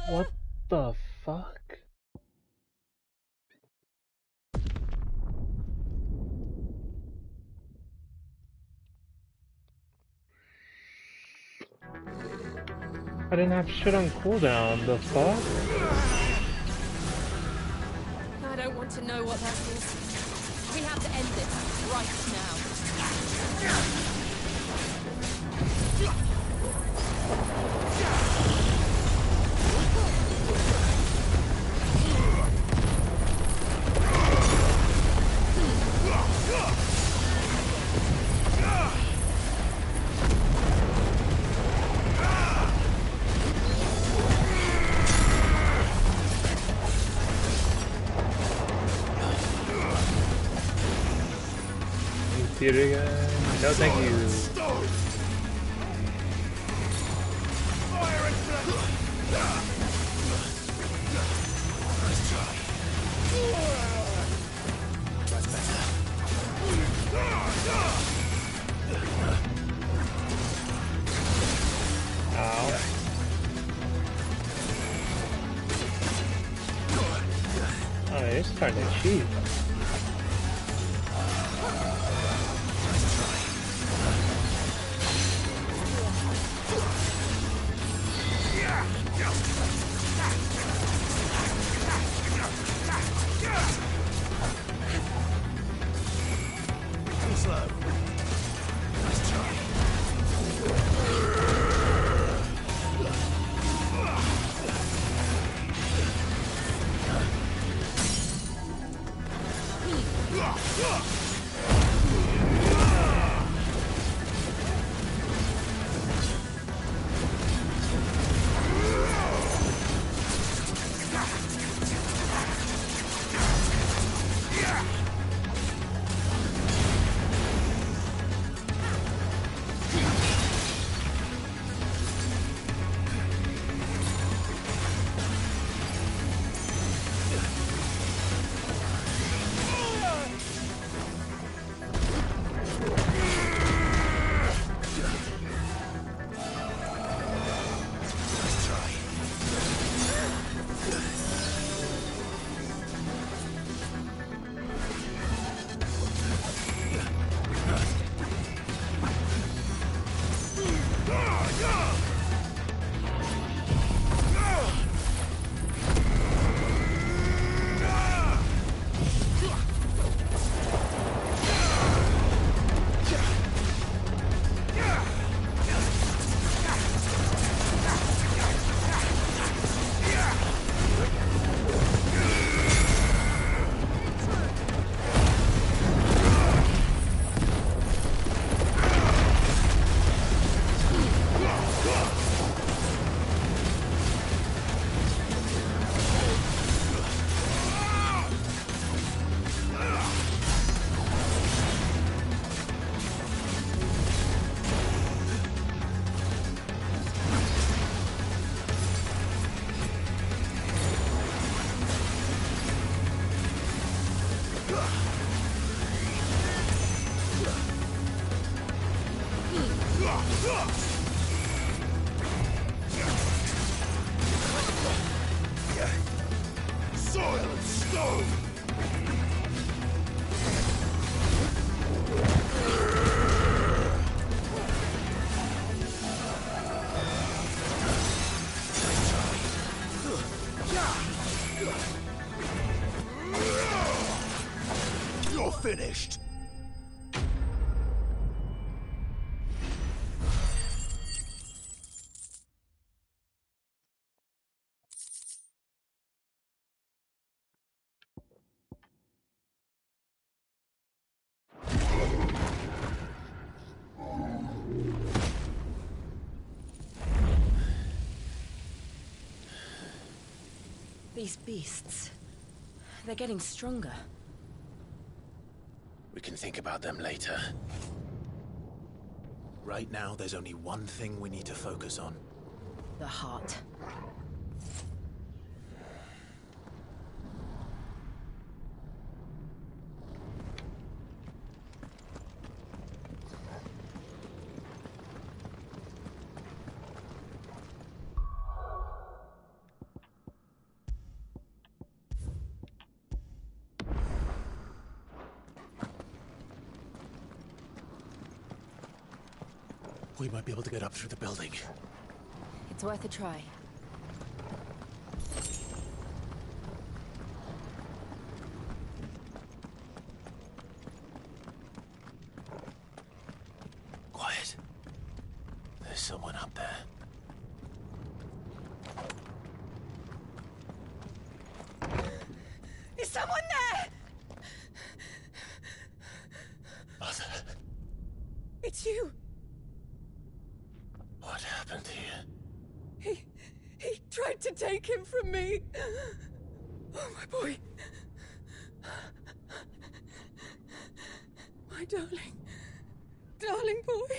What the fuck? I didn't have shit on cooldown, the fuck? I don't want to know what that is. We have to end this right now. Theater guy? No, thank you. Ow. Oh, he's starting to cheat. Soil and stone! You're finished! These beasts... they're getting stronger. We can think about them later. Right now, there's only one thing we need to focus on. The heart. We might be able to get up through the building. It's worth a try. Quiet. There's someone up there. Is someone there? Mother. It's you. What happened here? He tried to take him from me. Oh, my boy. My darling boy.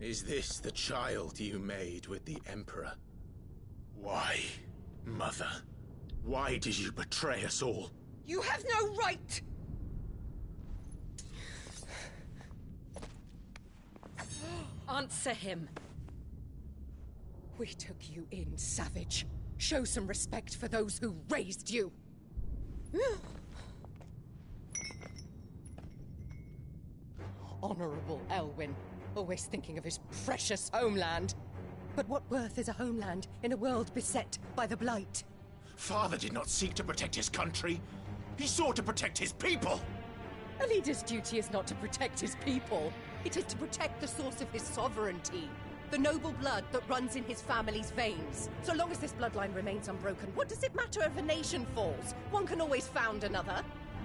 Is this the child you made with the Emperor? Why, Mother? Why did you betray us all? You have no right! Answer him. We took you in, savage. Show some respect for those who raised you. Honorable Elwyn, always thinking of his precious homeland. But what worth is a homeland in a world beset by the Blight? Father did not seek to protect his country. He sought to protect his people. A leader's duty is not to protect his people. It is to protect the source of his sovereignty. The noble blood that runs in his family's veins. So long as this bloodline remains unbroken, what does it matter if a nation falls? One can always found another.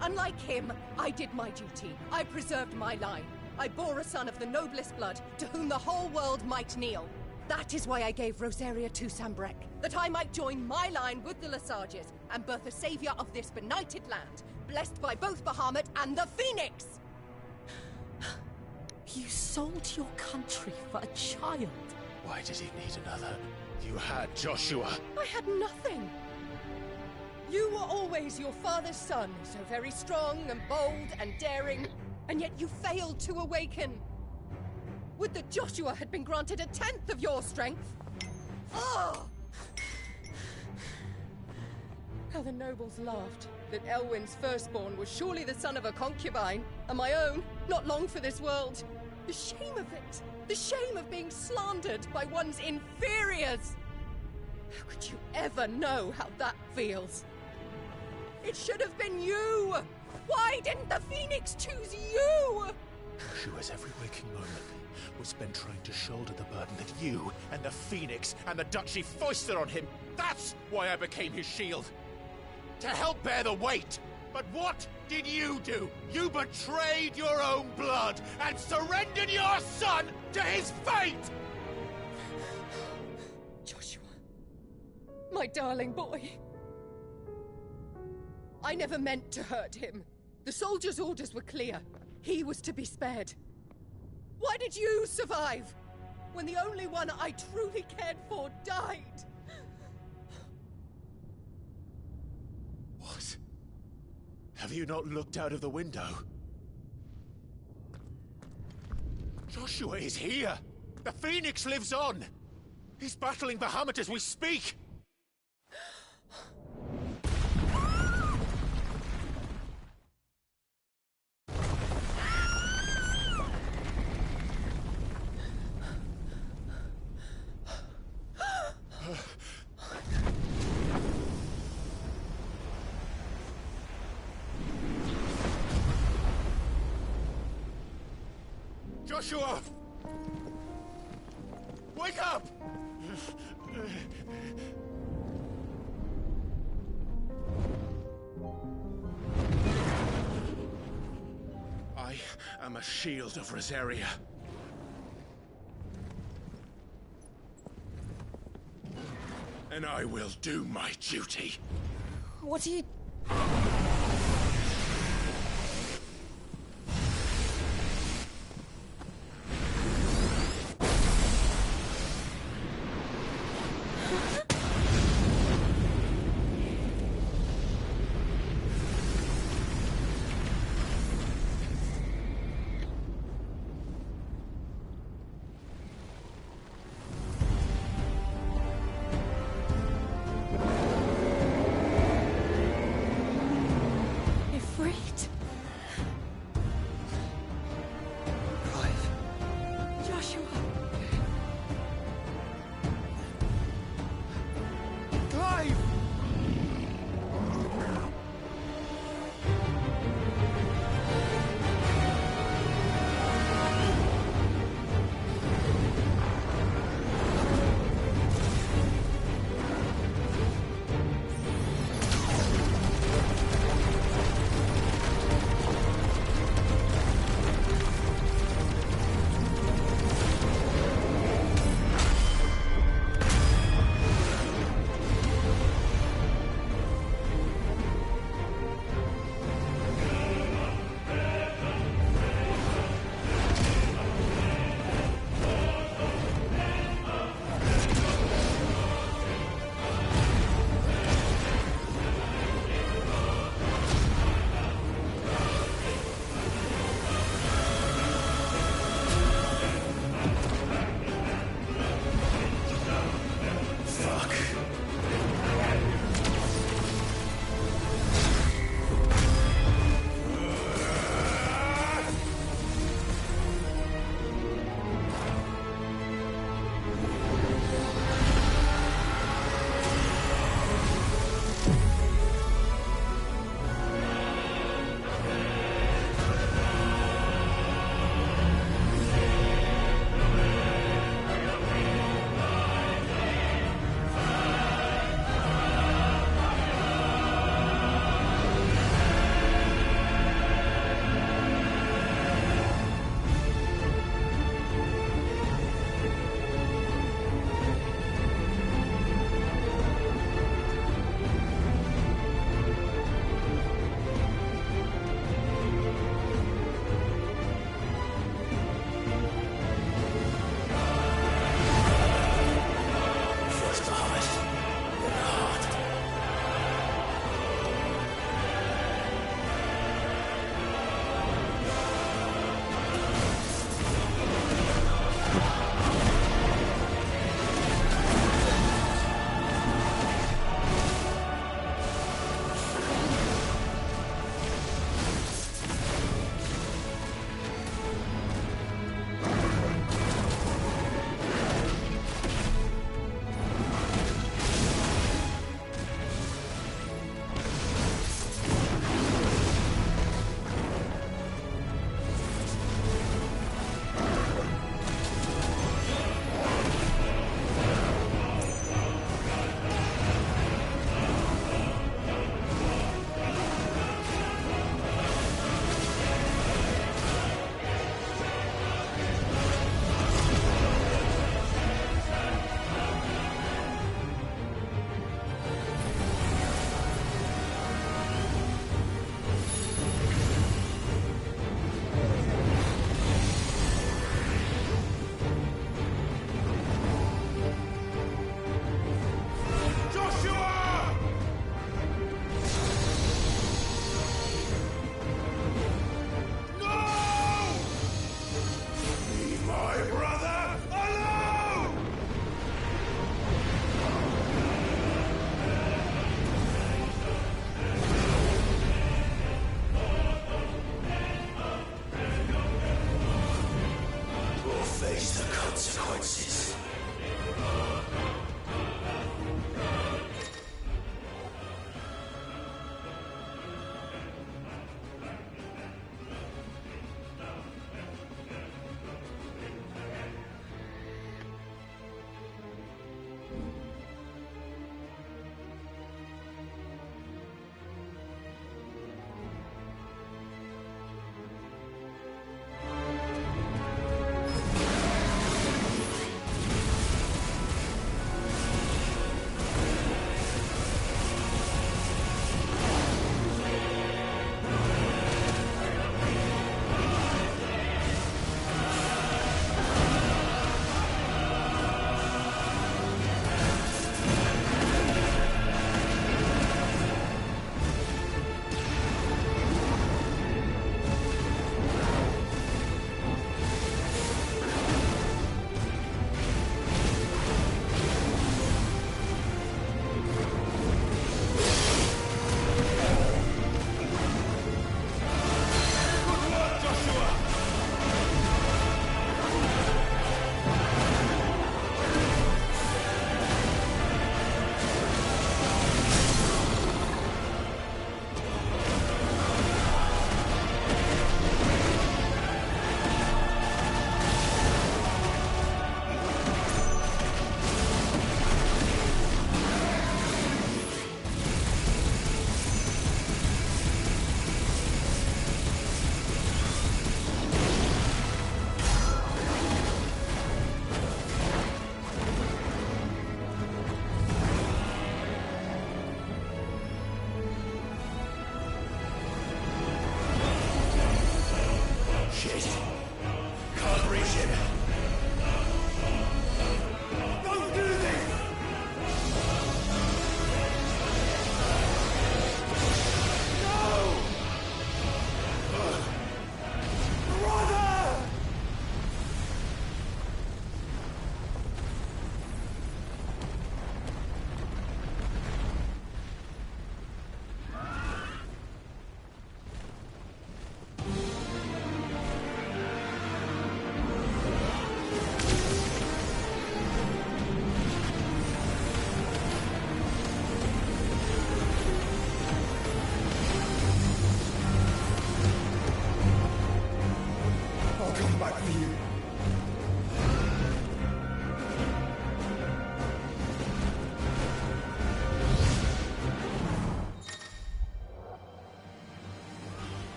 Unlike him, I did my duty. I preserved my line. I bore a son of the noblest blood, to whom the whole world might kneel. That is why I gave Rosaria to Sanbreque, that I might join my line with the Lesages and birth a savior of this benighted land, blessed by both Bahamut and the Phoenix! You sold your country for a child. Why did he need another? You had Joshua. I had nothing. You were always your father's son, so very strong and bold and daring, and yet you failed to awaken. Would that Joshua had been granted 1/10 of your strength? Oh! How the nobles laughed that Elwyn's firstborn was surely the son of a concubine, and my own, not long for this world. The shame of it! The shame of being slandered by one's inferiors! How could you ever know how that feels? It should have been you! Why didn't the Phoenix choose you? Joshua's every waking moment was spent trying to shoulder the burden that you and the Phoenix and the Duchy foisted on him. That's why I became his shield. To help bear the weight. But what did you do? You betrayed your own blood and surrendered your son to his fate! Joshua. My darling boy. I never meant to hurt him. The soldiers' orders were clear. He was to be spared. Why did you survive? When the only one I truly cared for died? What? Have you not looked out of the window? Joshua is here! The Phoenix lives on! He's battling Bahamut as we speak! Joshua! Wake up! I am a shield of Rosaria. Then I will do my duty. What are you...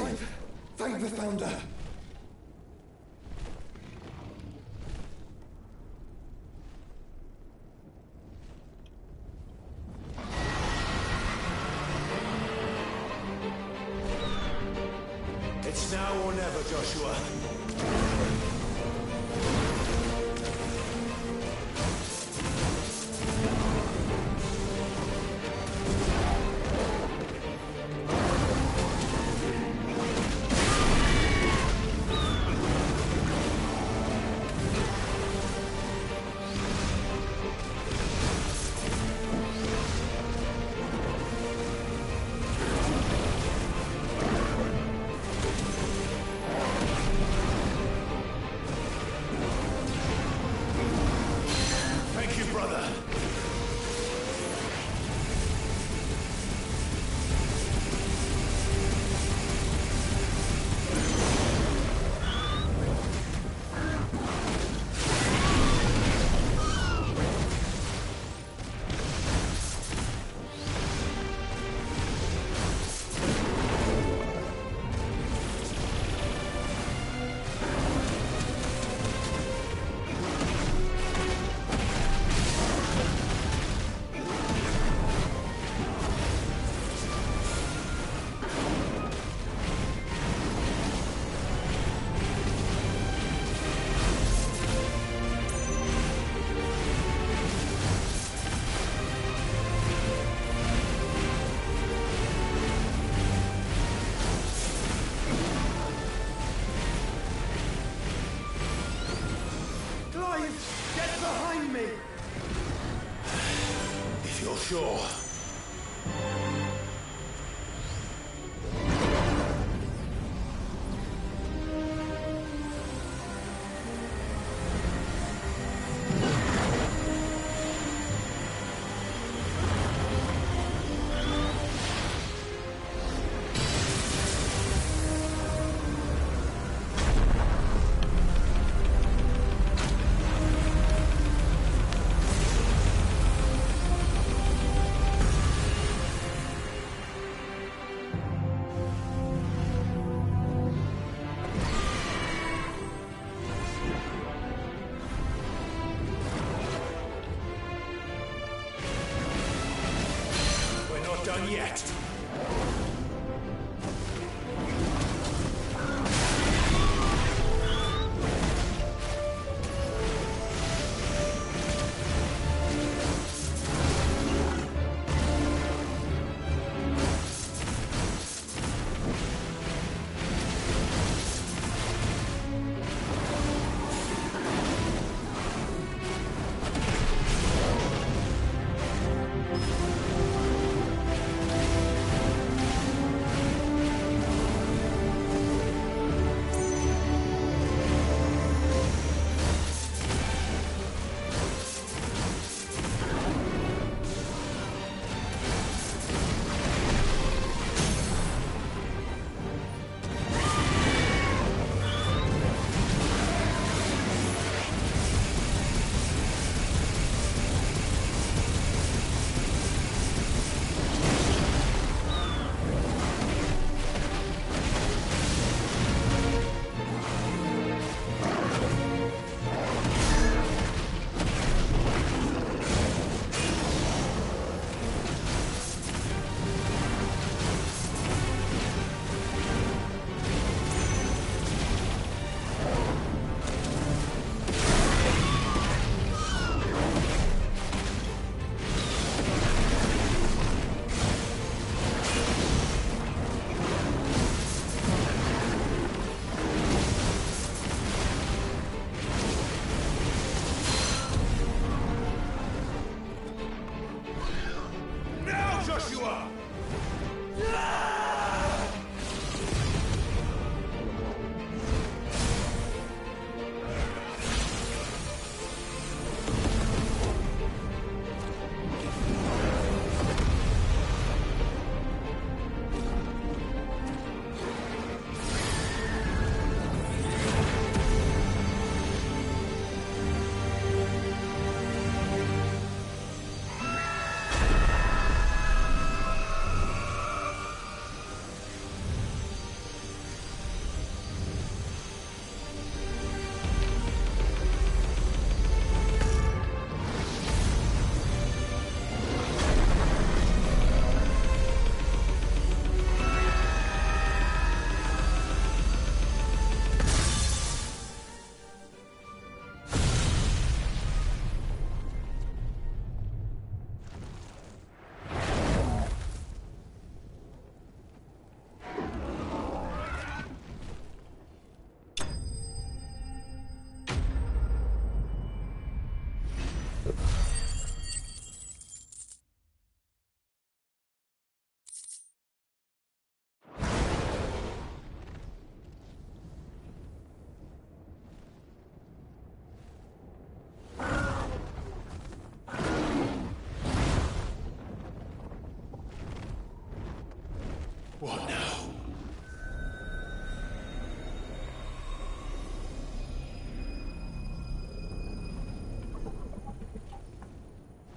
alive! Thank the Founder! It's now or never, Joshua. Thank you, brother. Clive, get behind me! If you're sure. We're not done yet.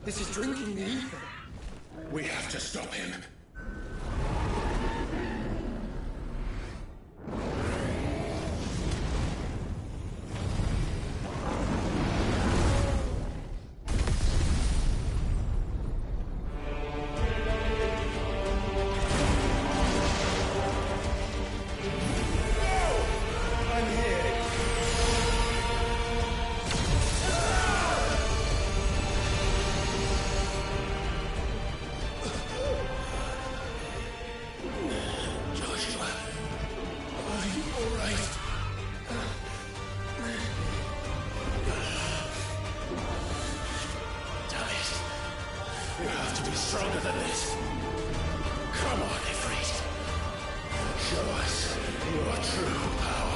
This is drinking the ether. We have to stop him. Stronger than this. Come on, Ifrit. Show us your true power.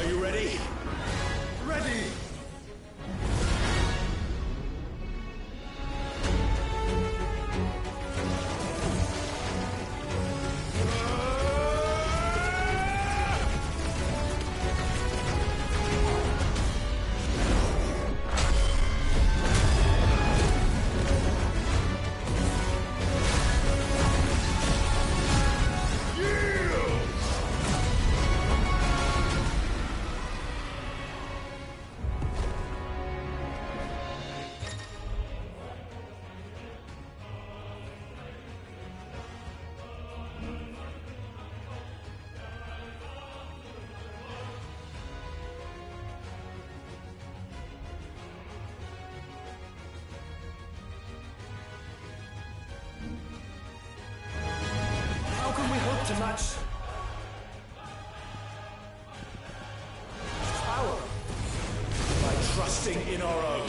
Are you ready? Ready! To match power By trusting in our own.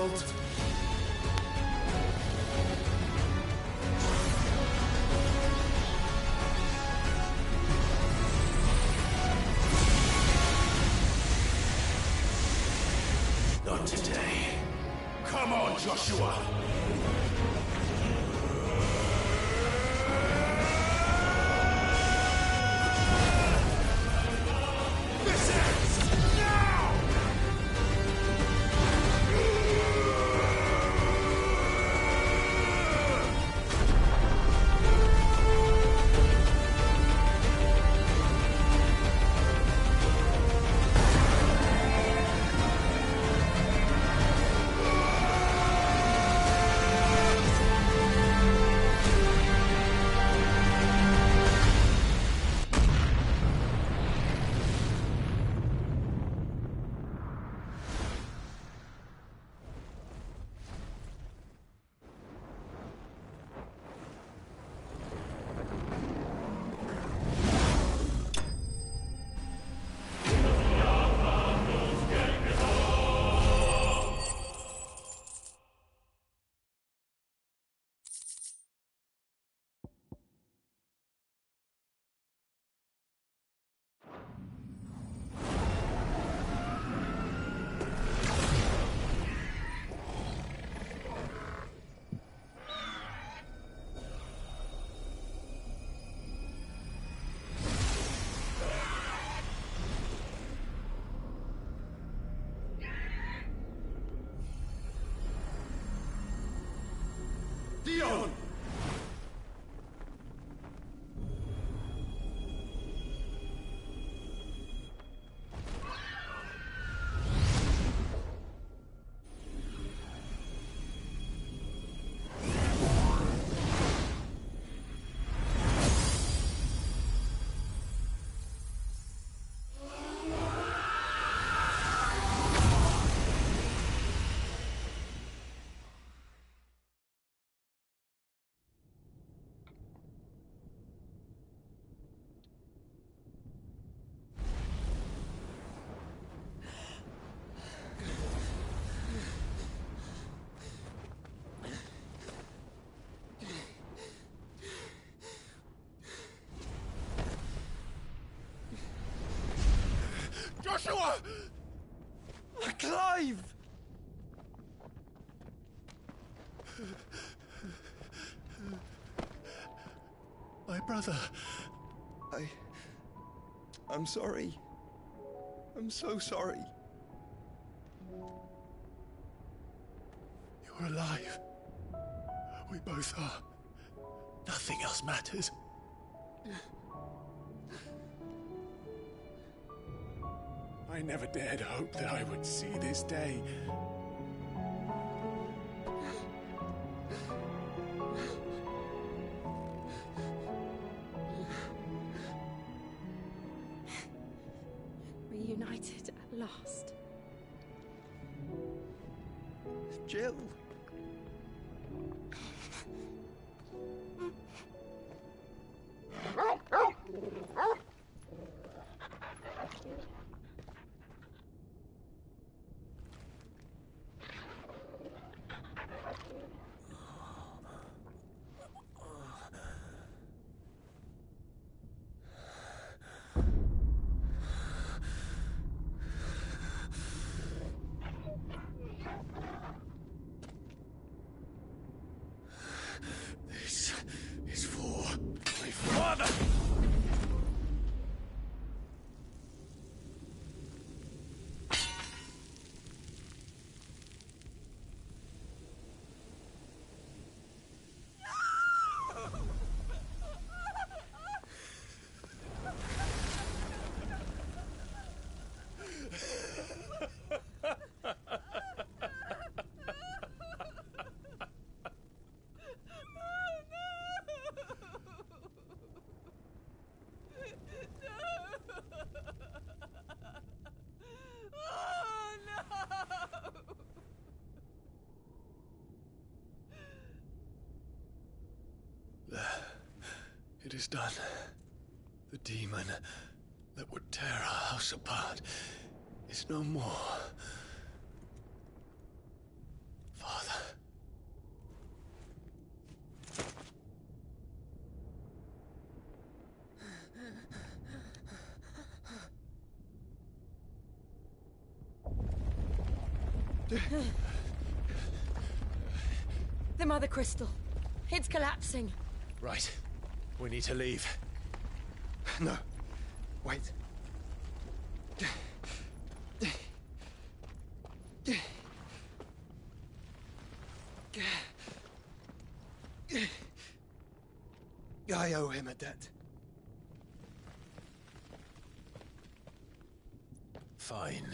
Geralt. Not today. Come on, Joshua! This ends now! Dion! Joshua! Clive! My brother. I'm sorry. I'm so sorry. You're alive. We both are. Nothing else matters. I never dared hope that I would see this day. Reunited at last. Jill. This is for my father! It is done. The demon that would tear our house apart is no more. The Mother Crystal. It's collapsing. Right. We need to leave. No. Wait. I owe him a debt. Fine.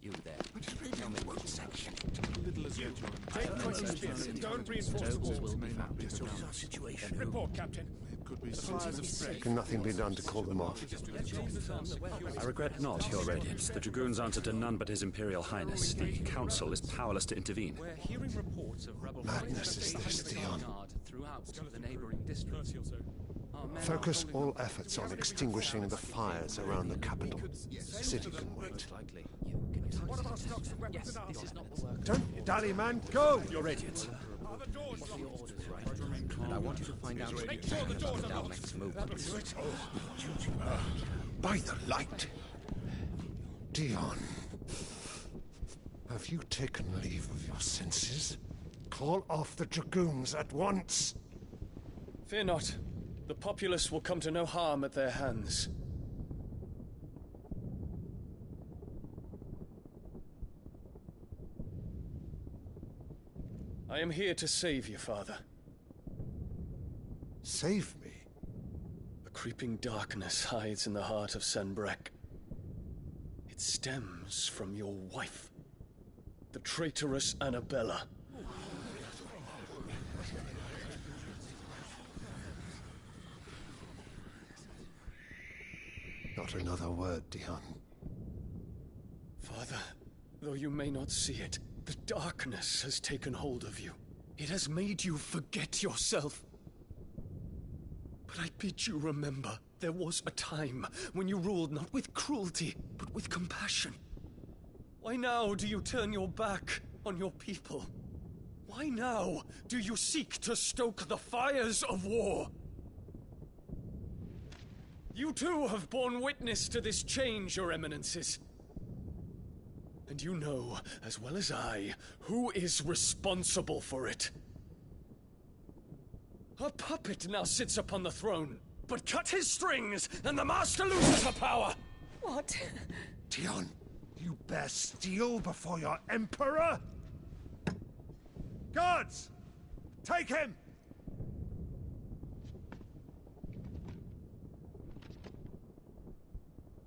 You there. Tell me what section. Little as you don't reinforce the walls. Situation. Report, Captain. Can nothing be done to call them off? I regret not, Your Radiance. The Dragoons answer to none but His Imperial Highness. The Council is powerless to intervene. We're hearing reports of rebel Madness is this, Dion. throughout the neighboring districts. Focus all efforts on extinguishing the fires around the capital. The city can wait. Don't dally, man. Go! Your Radiance. And I want you to find out Make sure the doors are our locked. next move. By the light. Dion. Have you taken leave of your senses? Call off the Dragoons at once. Fear not. The populace will come to no harm at their hands. I am here to save you, Father. Save me? The creeping darkness hides in the heart of Sanbreque. It stems from your wife, the traitorous Annabella. Not another word, Dion. Father, though you may not see it, the darkness has taken hold of you. It has made you forget yourself. But I bid you remember, there was a time when you ruled not with cruelty, but with compassion. Why now do you turn your back on your people? Why now do you seek to stoke the fires of war? You too have borne witness to this change, Your Eminences. And you know, as well as I, who is responsible for it. A puppet now sits upon the throne, but cut his strings, and the Master loses her power! What? Dion, you bear steel before your Emperor? Guards! Take him!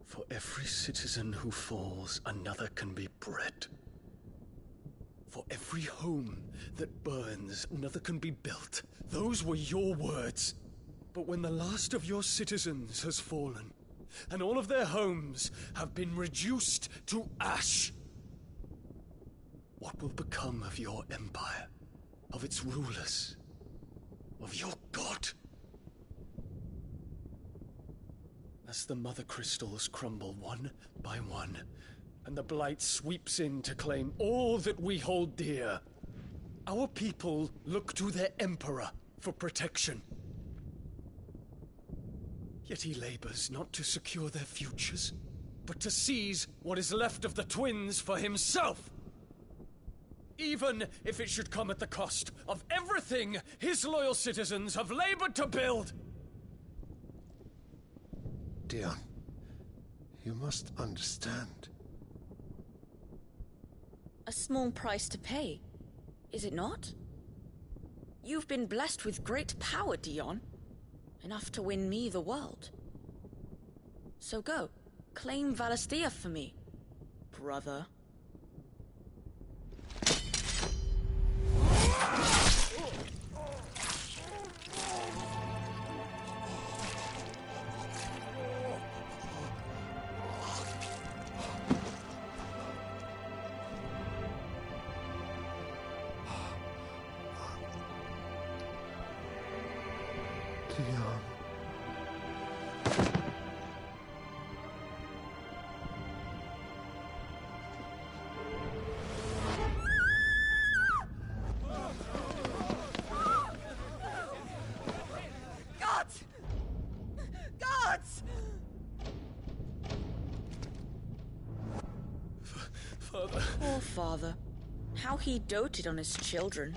For every citizen who falls, another can be bred. For every home that burns, another can be built. Those were your words. But when the last of your citizens has fallen, and all of their homes have been reduced to ash, what will become of your empire, of its rulers, of your god? As the Mother Crystals crumble one by one, and the Blight sweeps in to claim all that we hold dear, our people look to their Emperor for protection. Yet he labors not to secure their futures, but to seize what is left of the twins for himself! Even if it should come at the cost of everything his loyal citizens have labored to build! Dion, you must understand. A small price to pay, is it not? You've been blessed with great power, Dion. Enough to win me the world. So go, claim Valisthea for me, brother. Dion. Gods! Gods! Father. Poor father. How he doted on his children.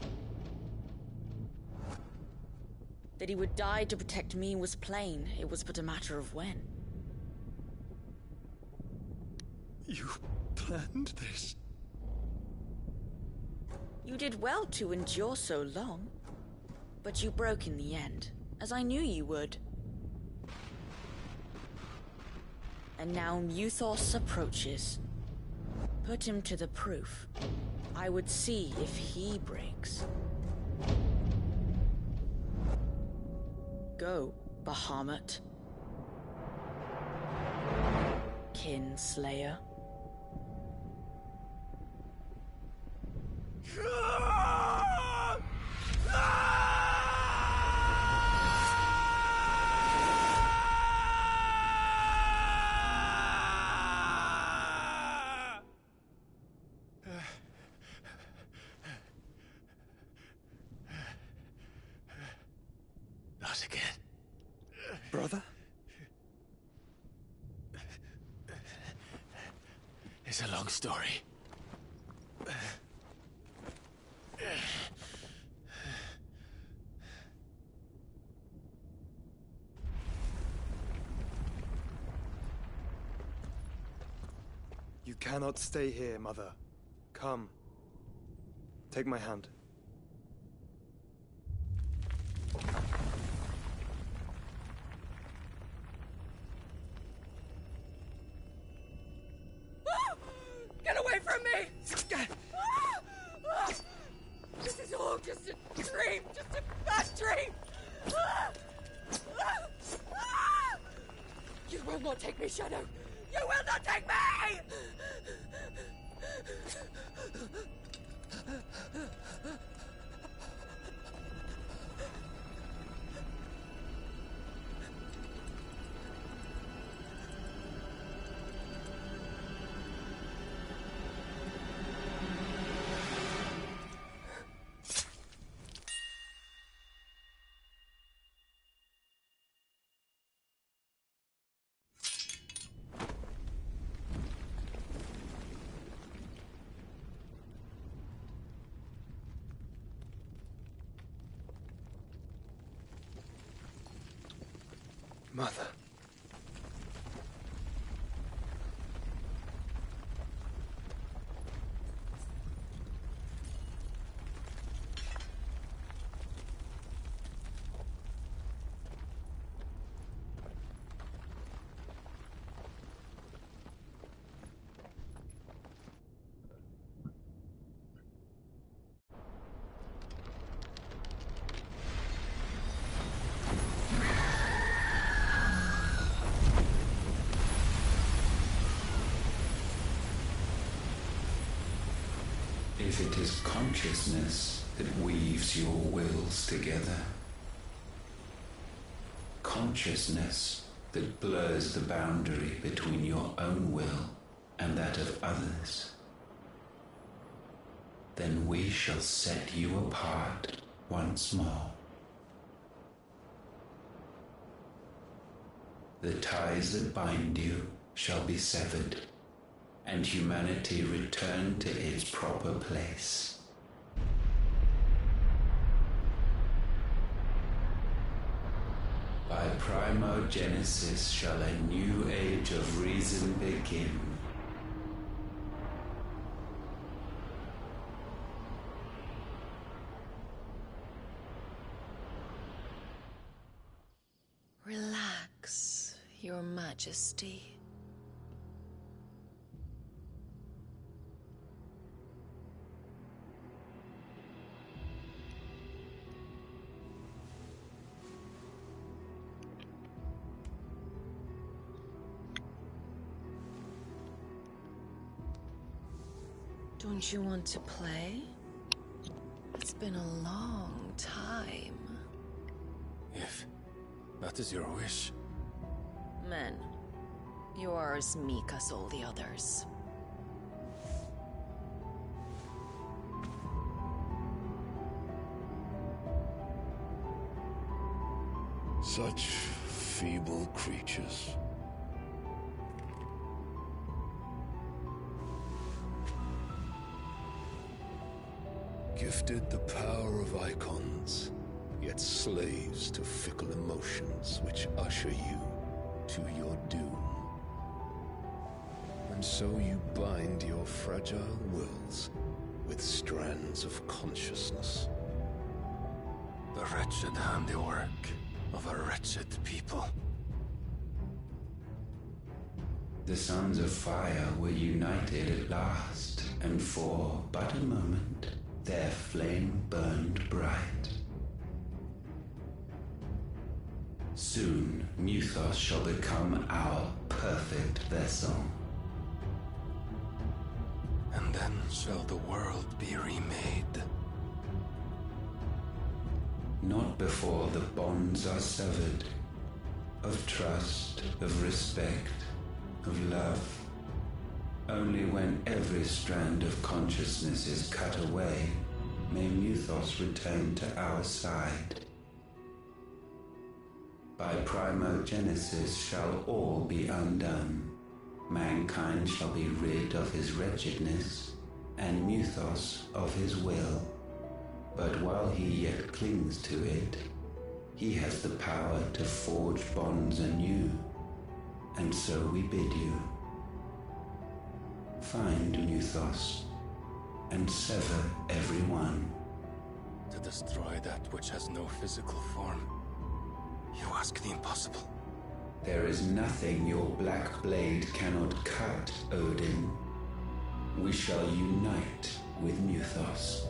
That he would die to protect me was plain. It was but a matter of when. You planned this? You did well to endure so long. But you broke in the end, as I knew you would. And now Muthos approaches. Put him to the proof. I would see if he breaks. Go, Bahamut. Kinslayer. Not again. Brother? It's a long story. You cannot stay here, Mother. Come. Take my hand. Get away from me! This is all just a dream, just a bad dream! You will not take me, Shadow! You will not take me! Mother. If it is consciousness that weaves your wills together, consciousness that blurs the boundary between your own will and that of others, then we shall set you apart once more. The ties that bind you shall be severed, and humanity return to its proper place. By primogenesis shall a new age of reason begin. Relax, Your Majesty. Don't you want to play? It's been a long time. If That is your wish. Men, you are as meek as all the others. Such feeble creatures. Gifted the power of icons, yet slaves to fickle emotions which usher you to your doom. And so you bind your fragile wills with strands of consciousness. The wretched handiwork of a wretched people. The Sons of Fire were united at last, and for but a moment, their flame burned bright. Soon, Muthos shall become our perfect vessel. And then shall the world be remade. Not before the bonds are severed, of trust, of respect, of love. Only when every strand of consciousness is cut away, may Muthos return to our side. By primogenesis shall all be undone. Mankind shall be rid of his wretchedness, and Muthos of his will. But while he yet clings to it, he has the power to forge bonds anew, and so we bid you. Find Muthos, and sever every one. To destroy that which has no physical form, you ask the impossible. There is nothing your black blade cannot cut, Odin. We shall unite with Muthos,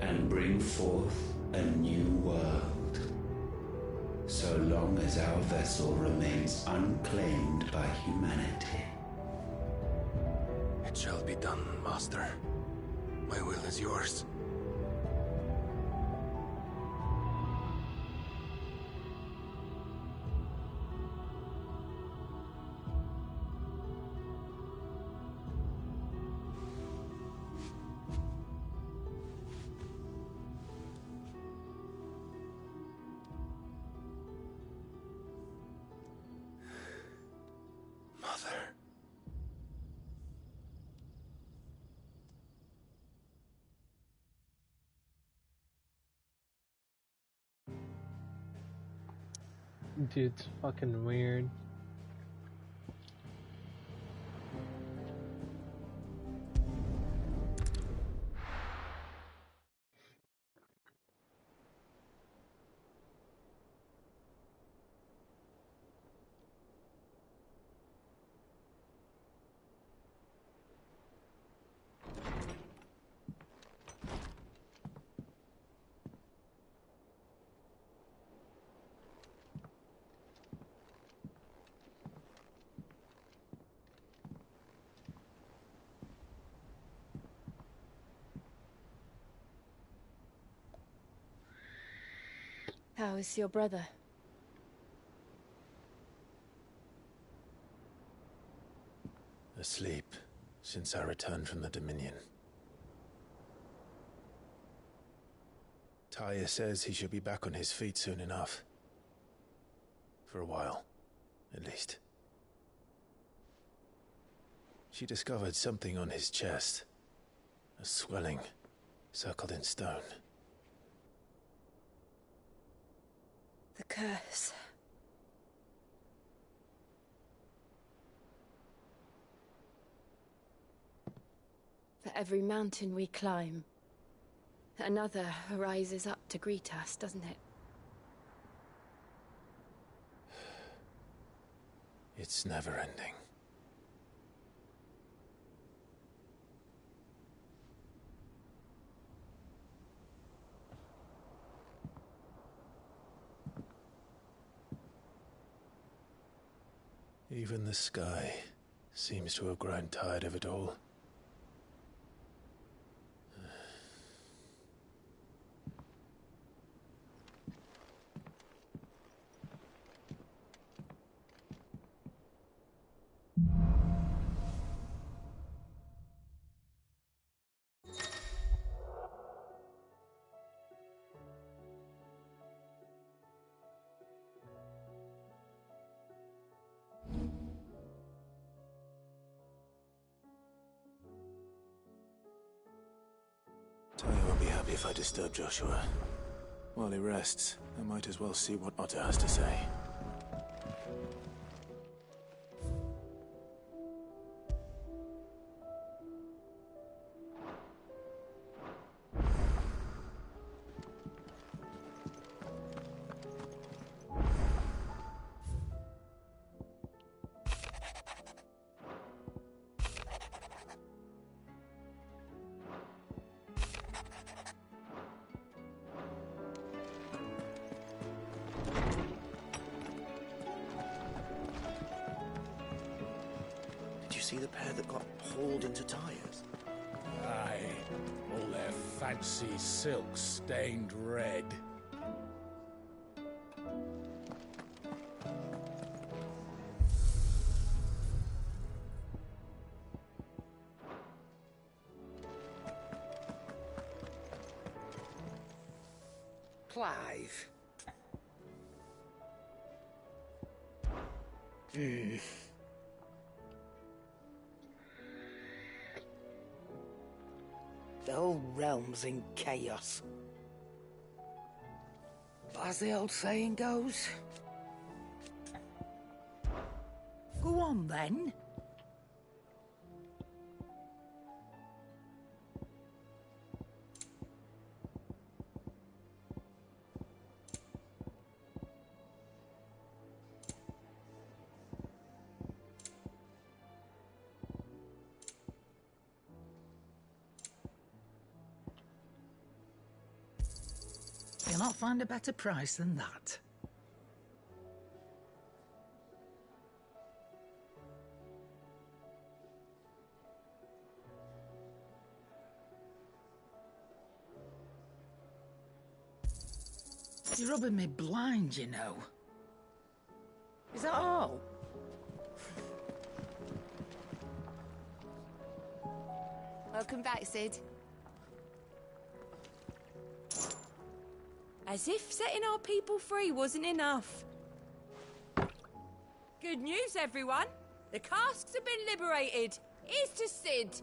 and bring forth a new world. So long as our vessel remains unclaimed by humanity. It shall be done, Master. My will is yours. Dude, it's fucking weird. How is your brother? Asleep since I returned from the Dominion. Taya says he should be back on his feet soon enough. For a while, at least. She discovered something on his chest. A swelling, circled in stone. The curse. For every mountain we climb, another rises up to greet us, doesn't it? It's never ending. Even the sky seems to have grown tired of it all. If I disturb Joshua while he rests, I might as well see what Otto has to say. See the pair that got hauled into tires? Aye, all their fancy silks stained red. Clive. The whole realm's in chaos. But as the old saying goes... Go on, then. You'll not find a better price than that. You're rubbing me blind, you know. Is that all? Welcome back, Sid. As if setting our people free wasn't enough. Good news, everyone. The casks have been liberated. Here's to Sid.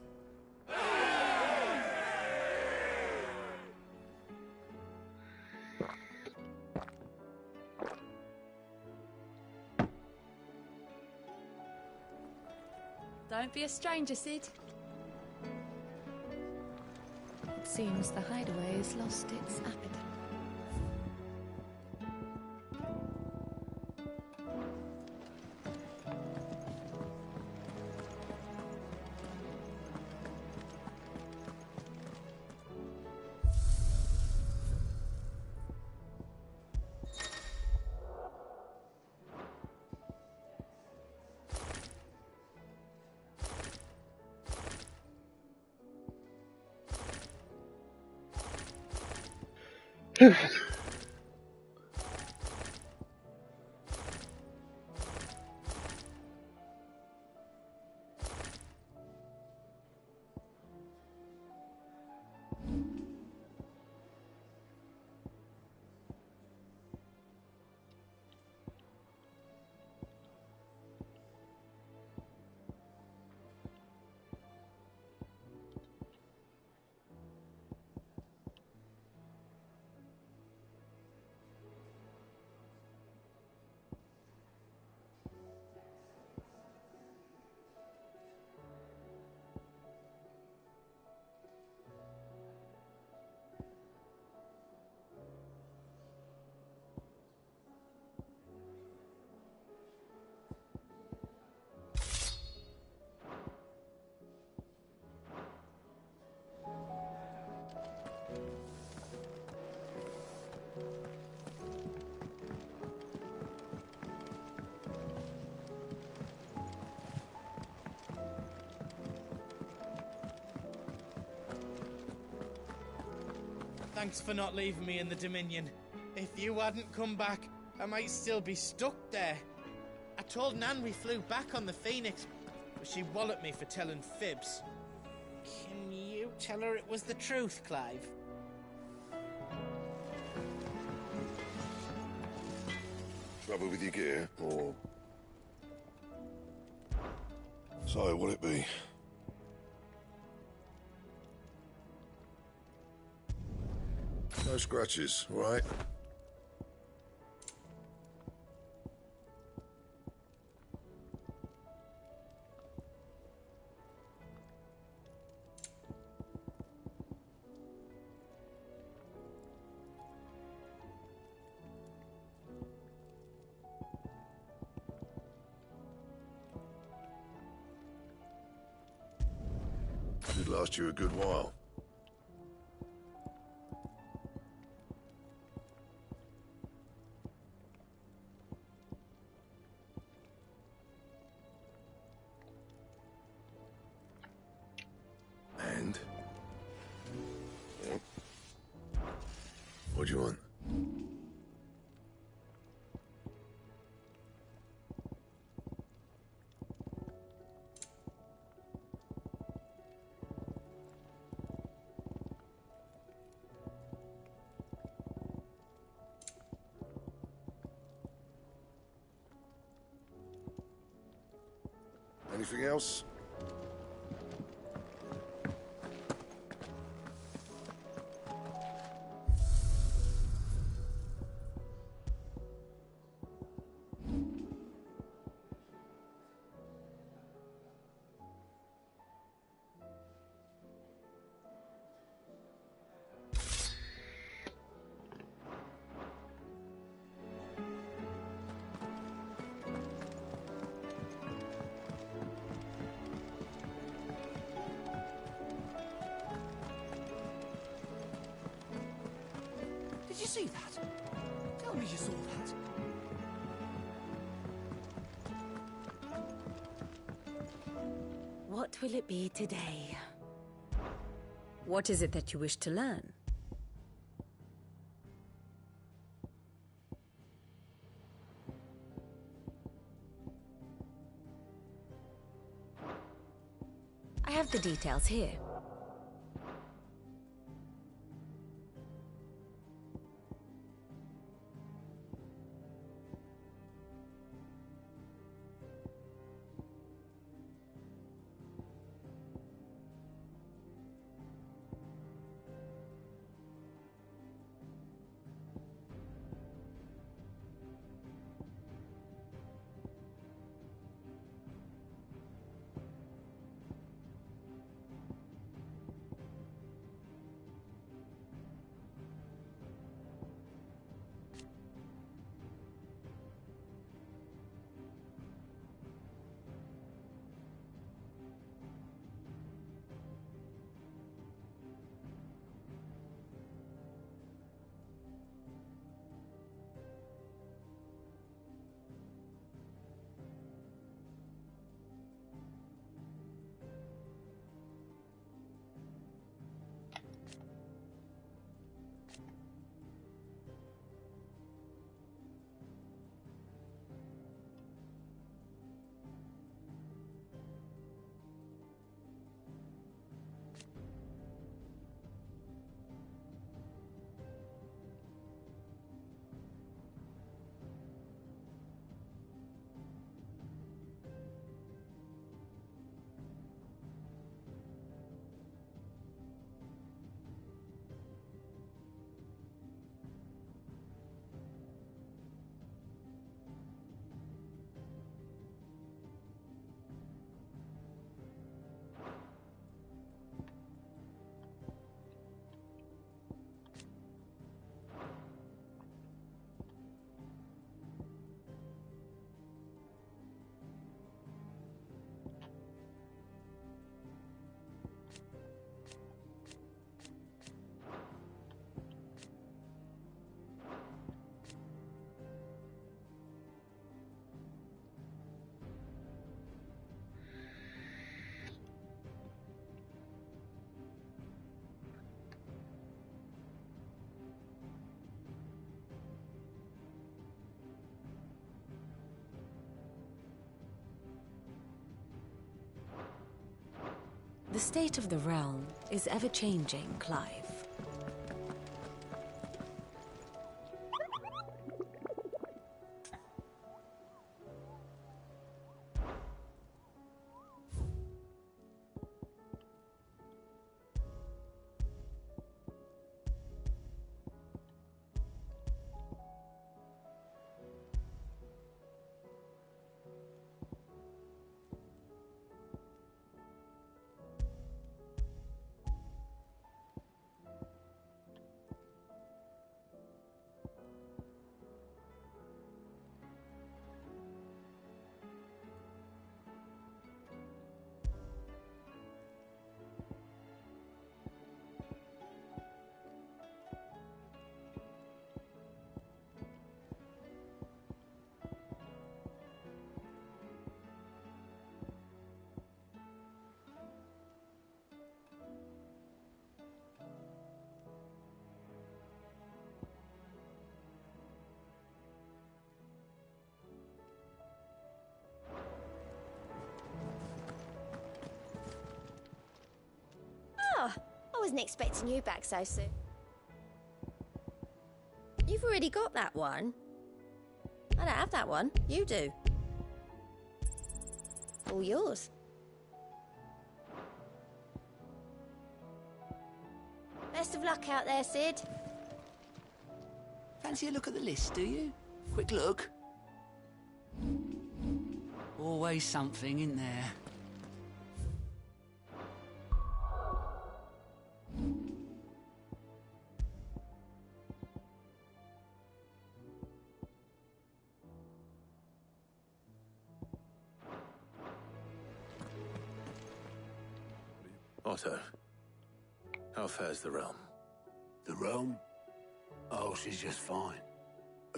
Don't be a stranger, Sid. It seems the hideaway has lost its appetite. Thanks for not leaving me in the Dominion. If you hadn't come back, I might still be stuck there. I told Nan we flew back on the Phoenix, but she walloped me for telling fibs. Can you tell her it was the truth, Clive? Trouble with your gear, or... So, what'll it be? No scratches, all right? Should last you a good while. And? What do you want? Anything else? Did you see that? Tell me you saw that. What will it be today? What is it that you wish to learn? I have the details here. The state of the realm is ever-changing, Clive. wasn't expecting you back so soon. You've already got that one. I don't have that one. You do. All yours. Best of luck out there, Sid. Fancy a look at the list, do you? Quick look. Always something in there. Otto, how fares the realm? The realm? Oh, she's just fine.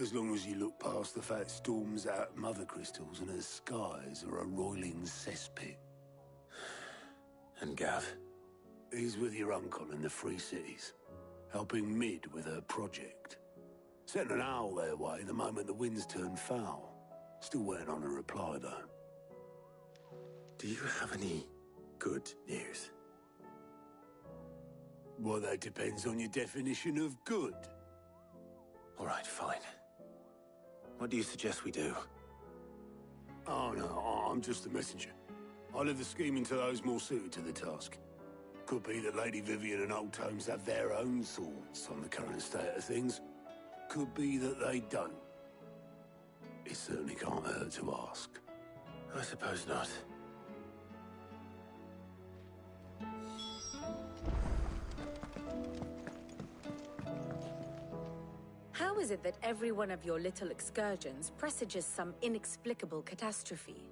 As long as you look past the fat storms out mother crystals and her skies are a roiling cesspit. And Gav? He's with your uncle in the Free Cities, helping Mid with her project. Sent an owl their way the moment the winds turned foul. Still waiting on a reply, though. Do you have any good news? Well, that depends on your definition of good. All right, fine. What do you suggest we do? Oh, no, I'm just the messenger. I leave the scheming to those more suited to the task. Could be that Lady Vivian and Old Tomes have their own thoughts on the current state of things. Could be that they don't. It certainly can't hurt to ask. I suppose not. How is it that every one of your little excursions presages some inexplicable catastrophe?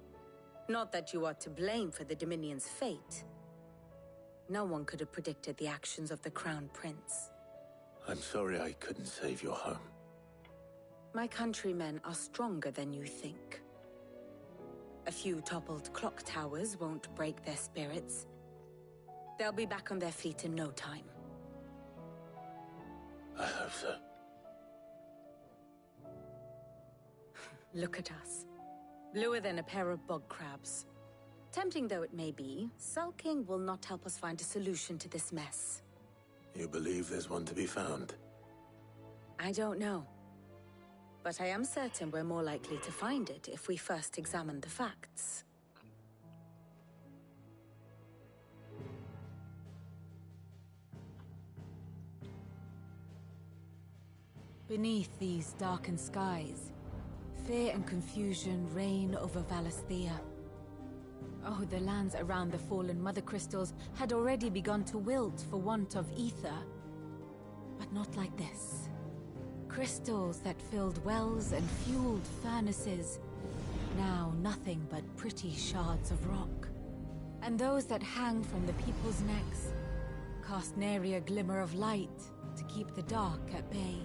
Not that you are to blame for the Dominion's fate. No one could have predicted the actions of the Crown Prince. I'm sorry I couldn't save your home. My countrymen are stronger than you think. A few toppled clock towers won't break their spirits. They'll be back on their feet in no time. I hope so. Look at us. Bluer than a pair of bog crabs. Tempting though it may be, sulking will not help us find a solution to this mess. You believe there's one to be found? I don't know. But I am certain we're more likely to find it if we first examine the facts. Beneath these darkened skies, fear and confusion reign over Valisthea. Oh, the lands around the fallen Mother Crystals had already begun to wilt for want of ether. But not like this. Crystals that filled wells and fueled furnaces, now nothing but pretty shards of rock. And those that hang from the people's necks cast nary a glimmer of light to keep the dark at bay.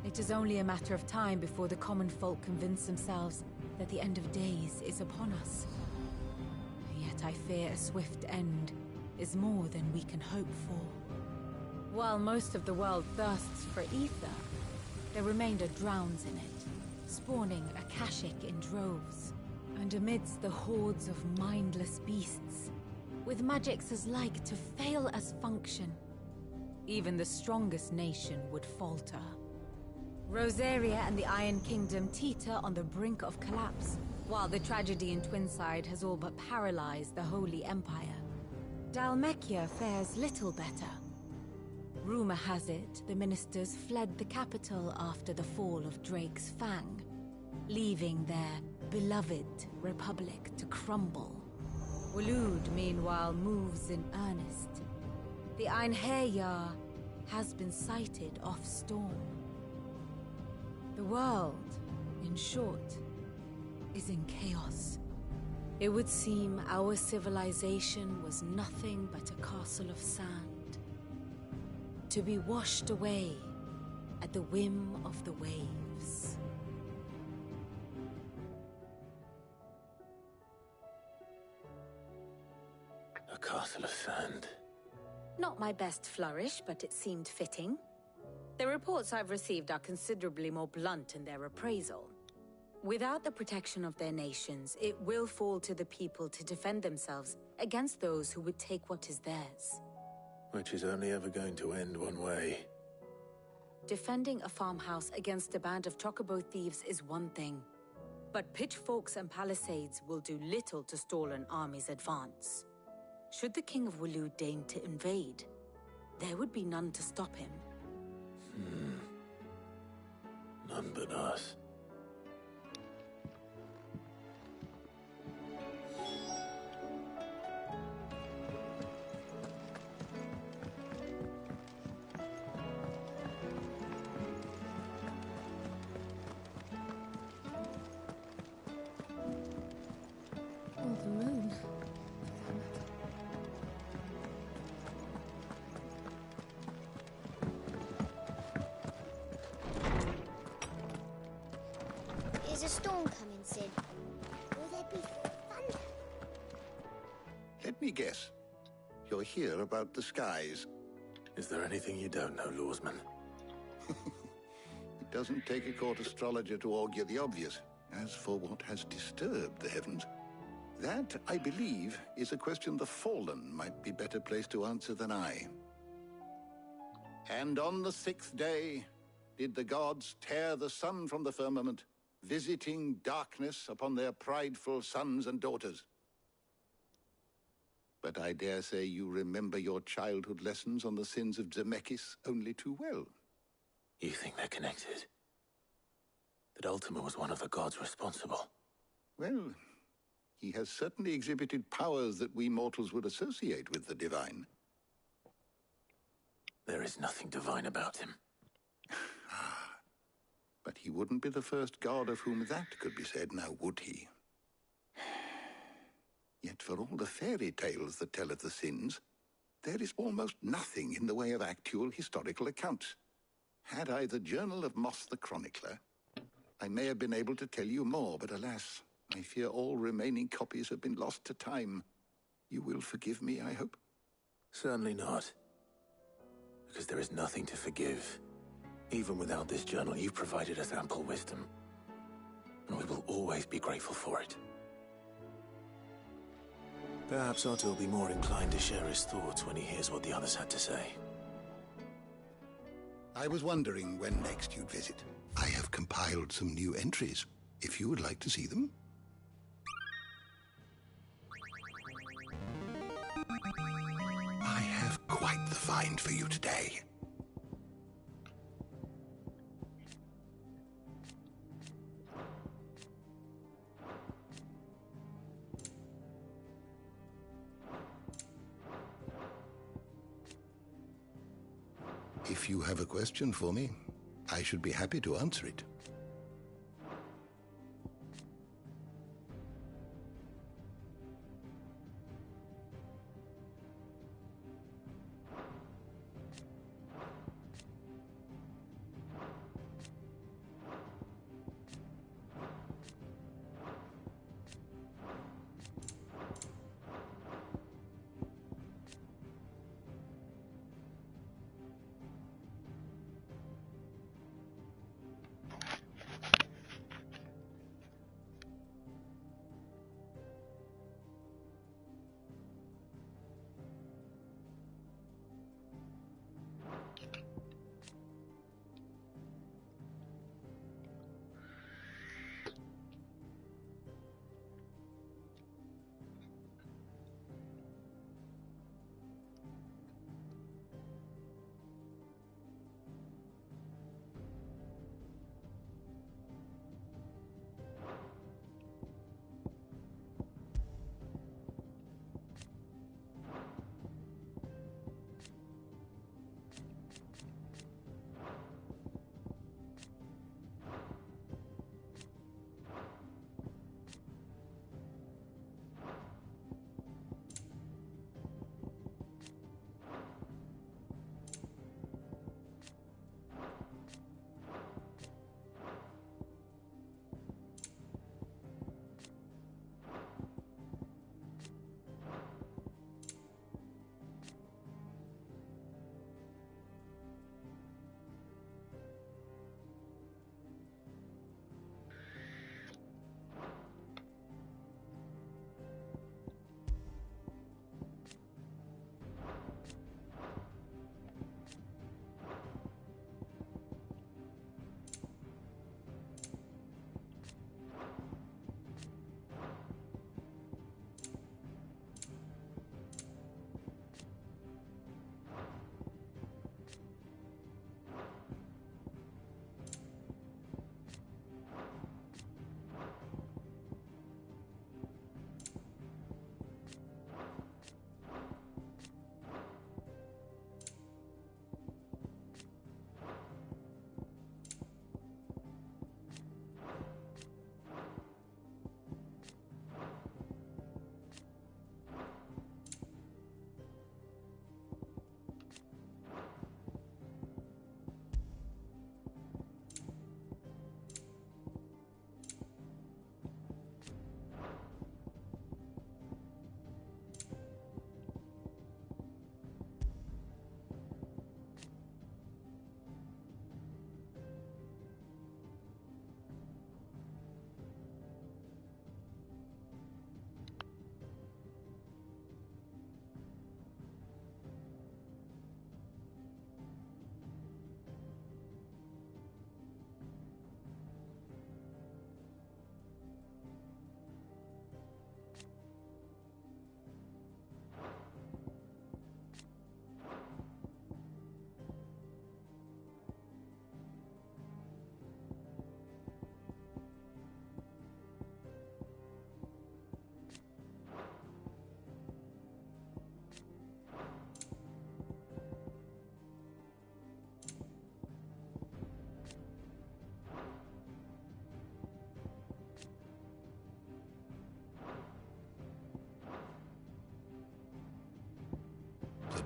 It is only a matter of time before the common folk convince themselves that the end of days is upon us. Yet I fear a swift end is more than we can hope for. While most of the world thirsts for ether, the remainder drowns in it, spawning Akashic in droves. And amidst the hordes of mindless beasts, with magics as like to fail as function, even the strongest nation would falter. Rosaria and the Iron Kingdom teeter on the brink of collapse, while the tragedy in Twinside has all but paralyzed the Holy Empire. Dhalmekia fares little better. Rumor has it the ministers fled the capital after the fall of Drake's Fang, leaving their beloved republic to crumble. Waloed, meanwhile, moves in earnest. The Einherjar has been sighted off Storm. The world, in short, is in chaos. It would seem our civilization was nothing but a castle of sand, to be washed away at the whim of the waves. A castle of sand. Not my best flourish, but it seemed fitting. The reports I've received are considerably more blunt in their appraisal. Without the protection of their nations, it will fall to the people to defend themselves against those who would take what is theirs. Which is only ever going to end one way. Defending a farmhouse against a band of chocobo thieves is one thing, but pitchforks and palisades will do little to stall an army's advance. Should the King of Waloed deign to invade, there would be none to stop him. None but us. Oh, the moon. Is a storm coming, Sid? Will there be thunder? Let me guess. You're here about the skies. Is there anything you don't know, Lawsman? It doesn't take a court astrologer to augur the obvious. As for what has disturbed the heavens, that, I believe, is a question the Fallen might be better placed to answer than I. And on the 6th day did the gods tear the sun from the firmament, visiting darkness upon their prideful sons and daughters. But I dare say you remember your childhood lessons on the sins of Zemeckis only too well. You think they're connected? That Ultima was one of the gods responsible? Well, he has certainly exhibited powers that we mortals would associate with the divine. There is nothing divine about him. But he wouldn't be the first god of whom that could be said, now would he? Yet for all the fairy tales that tell of the sins, there is almost nothing in the way of actual historical accounts. Had I the Journal of Moss the Chronicler, I may have been able to tell you more, but alas, I fear all remaining copies have been lost to time. You will forgive me, I hope? Certainly not. Because there is nothing to forgive. Even without this journal, you've provided us ample wisdom. And we will always be grateful for it. Perhaps Otto will be more inclined to share his thoughts when he hears what the others had to say. I was wondering when next you'd visit. I have compiled some new entries, if you would like to see them. I have quite the find for you today. If you have a question for me, I should be happy to answer it.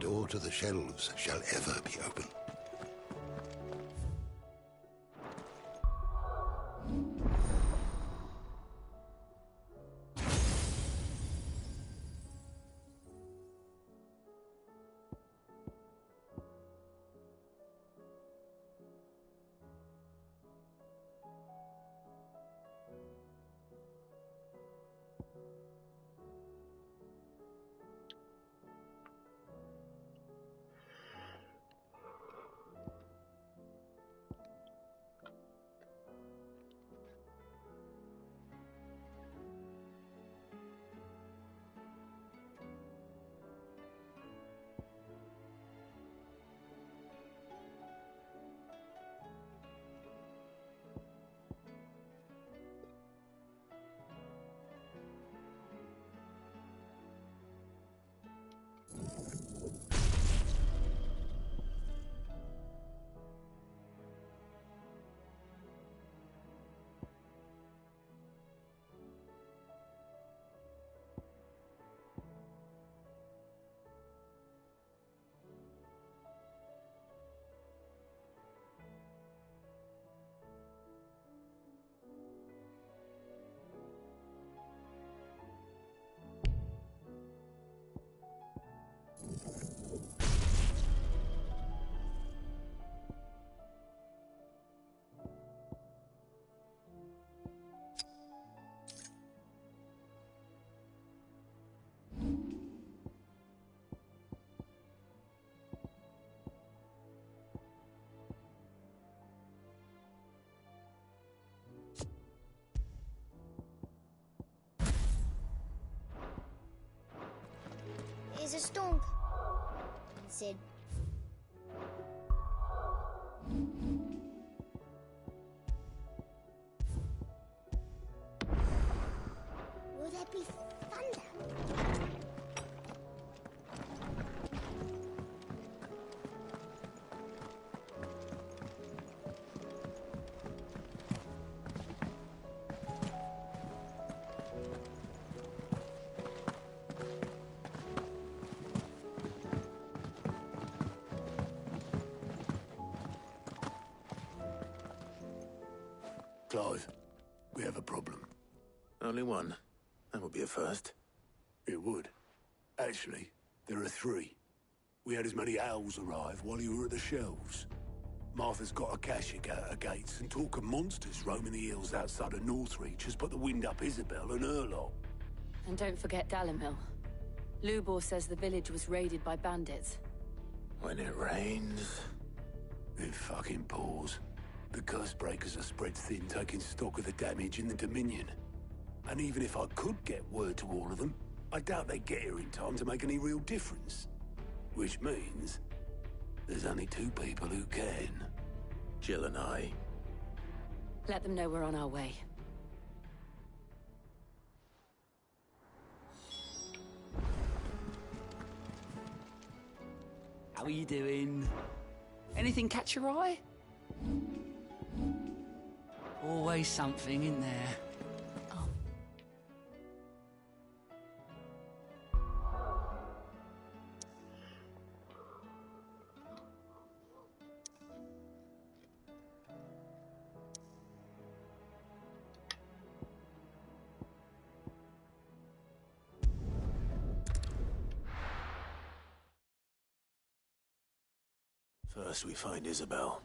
door to the shelves shall ever be open. There's a storm coming, Sid. Will there be thunder? Clive, we have a problem. Only one. That would be a first. It would. Actually, there are three. We had as many owls arrive while you were at the shelves. Martha's got a Kashyyyk out her gates, and talk of monsters roaming the hills outside of Northreach has put the wind up Isabel and her lot. And don't forget Dalimil. Lubor says the village was raided by bandits. When it rains... It fucking pours. The curse breakers are spread thin, taking stock of the damage in the Dominion. And even if I could get word to all of them, I doubt they'd get here in time to make any real difference. Which means there's only two people who can. Jill and I. Let them know we're on our way. How are you doing? Anything catch your eye? Always something in there. First we find Isabel.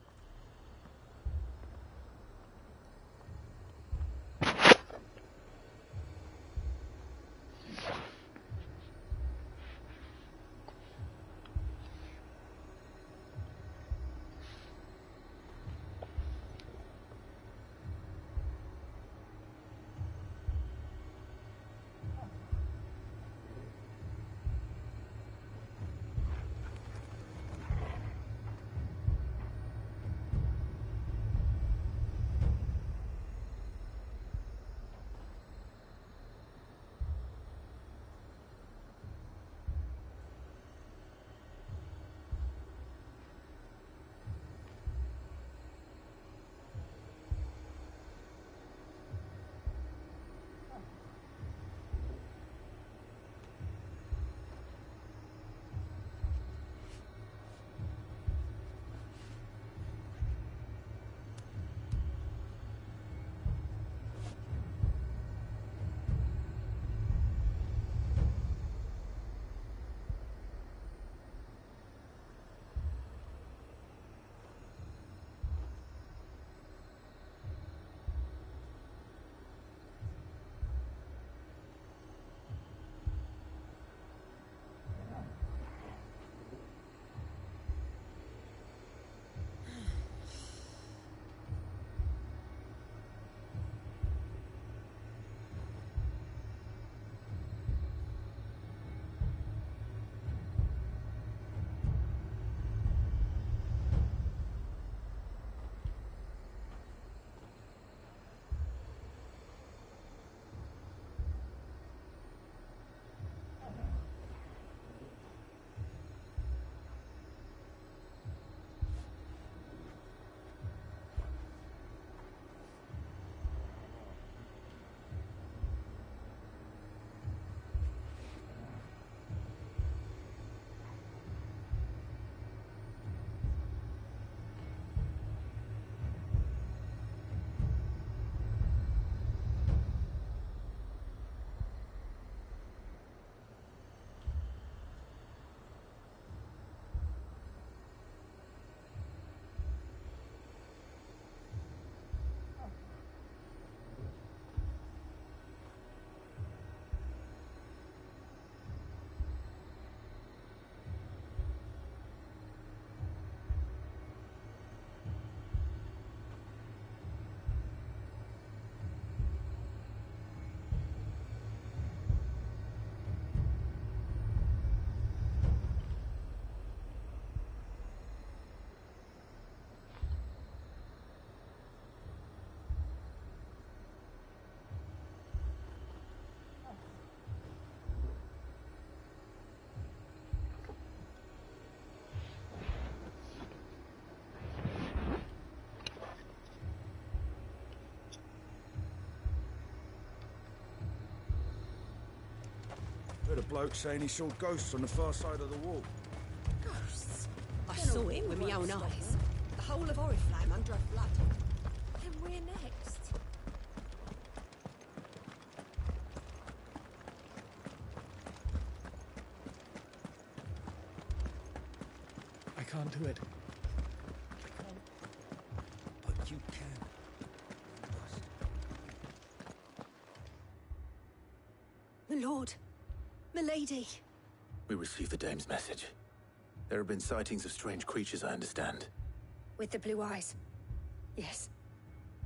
Heard a bloke saying he saw ghosts on the far side of the wall. Ghosts? I saw it with my own eyes. The whole of Oriflamme under a flood. Then we're next. I can't do it. I can't. But you can. My lord. Milady. We received the dame's message. There have been sightings of strange creatures, I understand. With the blue eyes. Yes.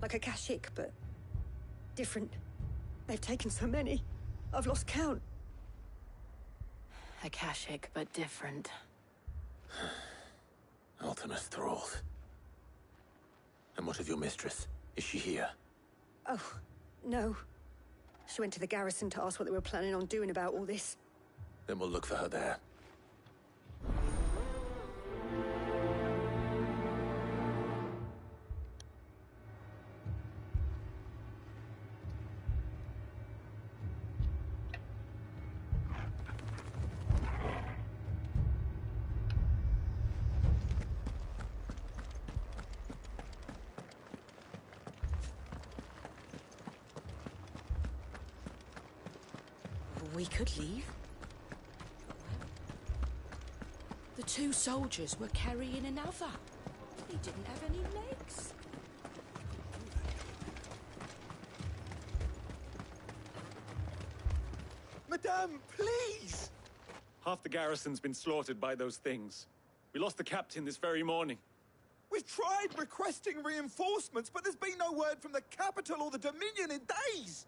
Like a Kashyyyk, but different. They've taken so many. I've lost count. A Kashyyyk, but different. Ultima's thralls. And what of your mistress? Is she here? Oh, no. She went to the garrison to ask what they were planning on doing about all this. Then we'll look for her there. We could leave. The two soldiers were carrying another. He didn't have any legs. Madame, please! Half the garrison's been slaughtered by those things. We lost the captain this very morning. We've tried requesting reinforcements, but there's been no word from the capital or the Dominion in days!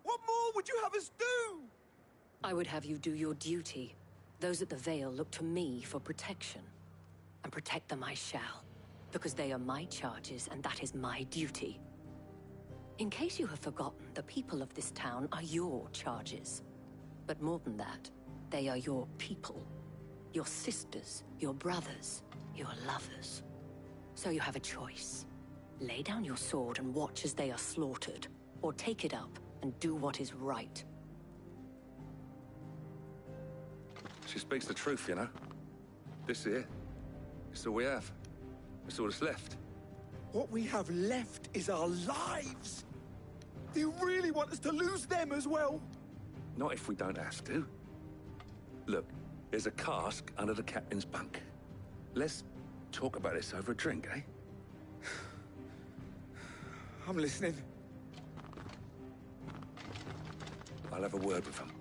What more would you have us do? I would have you do your duty. Those at the Vale look to me for protection. And protect them I shall. Because they are my charges, and that is my duty. In case you have forgotten, the people of this town are your charges. But more than that, they are your people. Your sisters, your brothers, your lovers. So you have a choice. Lay down your sword and watch as they are slaughtered, or take it up and do what is right. She speaks the truth, you know. This here, it's all we have. It's all that's left. What we have left is our lives! Do you really want us to lose them as well? Not if we don't have to. Look, there's a cask under the captain's bunk. Let's talk about this over a drink, eh? I'm listening. I'll have a word with him.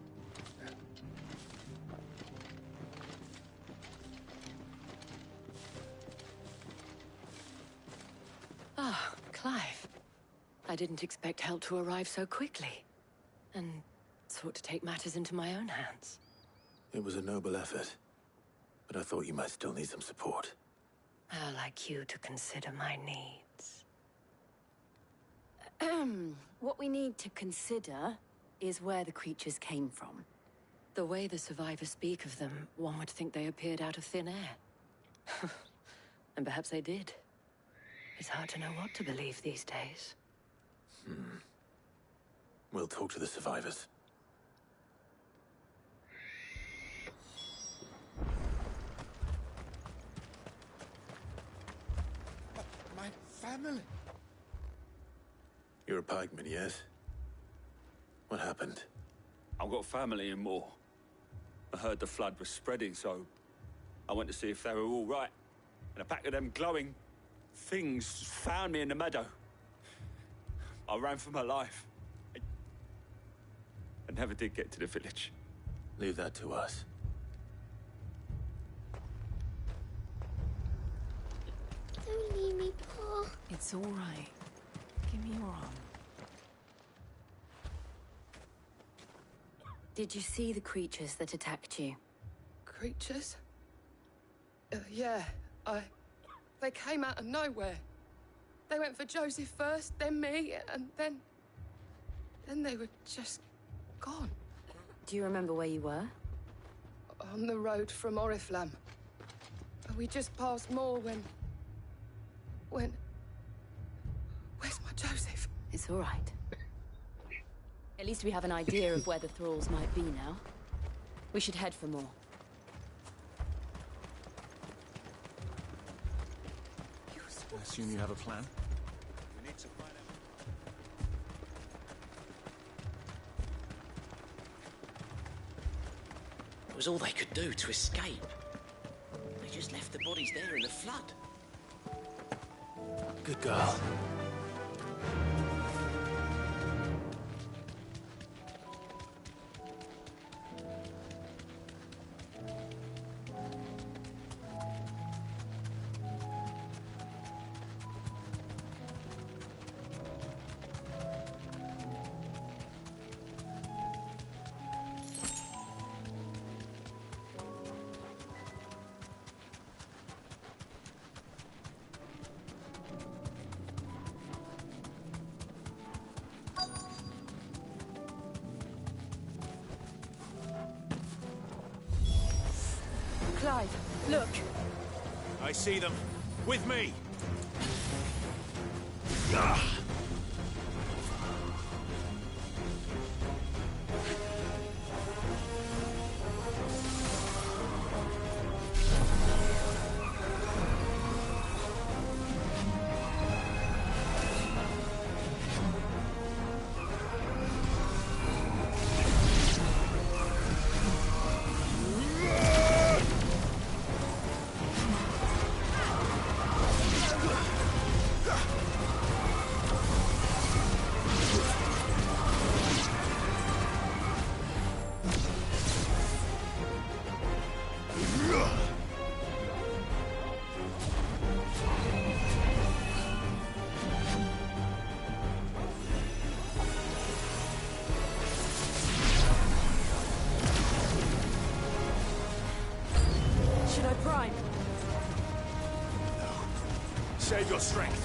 Ah, Clive. I didn't expect help to arrive so quickly. And sought to take matters into my own hands. It was a noble effort, but I thought you might still need some support. I'd like you to consider my needs. What we need to consider is where the creatures came from. The way the survivors speak of them, one would think they appeared out of thin air. And perhaps they did. It's hard to know what to believe these days. We'll talk to the survivors. My family. You're a pikeman, yes? What happened? I've got family in Moor. I heard the flood was spreading, so I went to see if they were all right. And a pack of them glowing things found me in the meadow. I ran for my life. I never did get to the village. Leave that to us. Don't leave me, Pa. It's all right. Give me your arm. Did you see the creatures that attacked you? Creatures? Yeah, They came out of nowhere. They went for Joseph first, then me, and then they were just gone. Do you remember where you were? On the road from Oriflamme. We just passed Moor when... Where's my Joseph? It's all right. At least we have an idea of where the thralls might be now. We should head for more. I assume you have a plan? We need to find out. It was all they could do to escape. They just left the bodies there in the flood. Good girl. Clive, look. I see them. With me. Should I prime? Save your strength.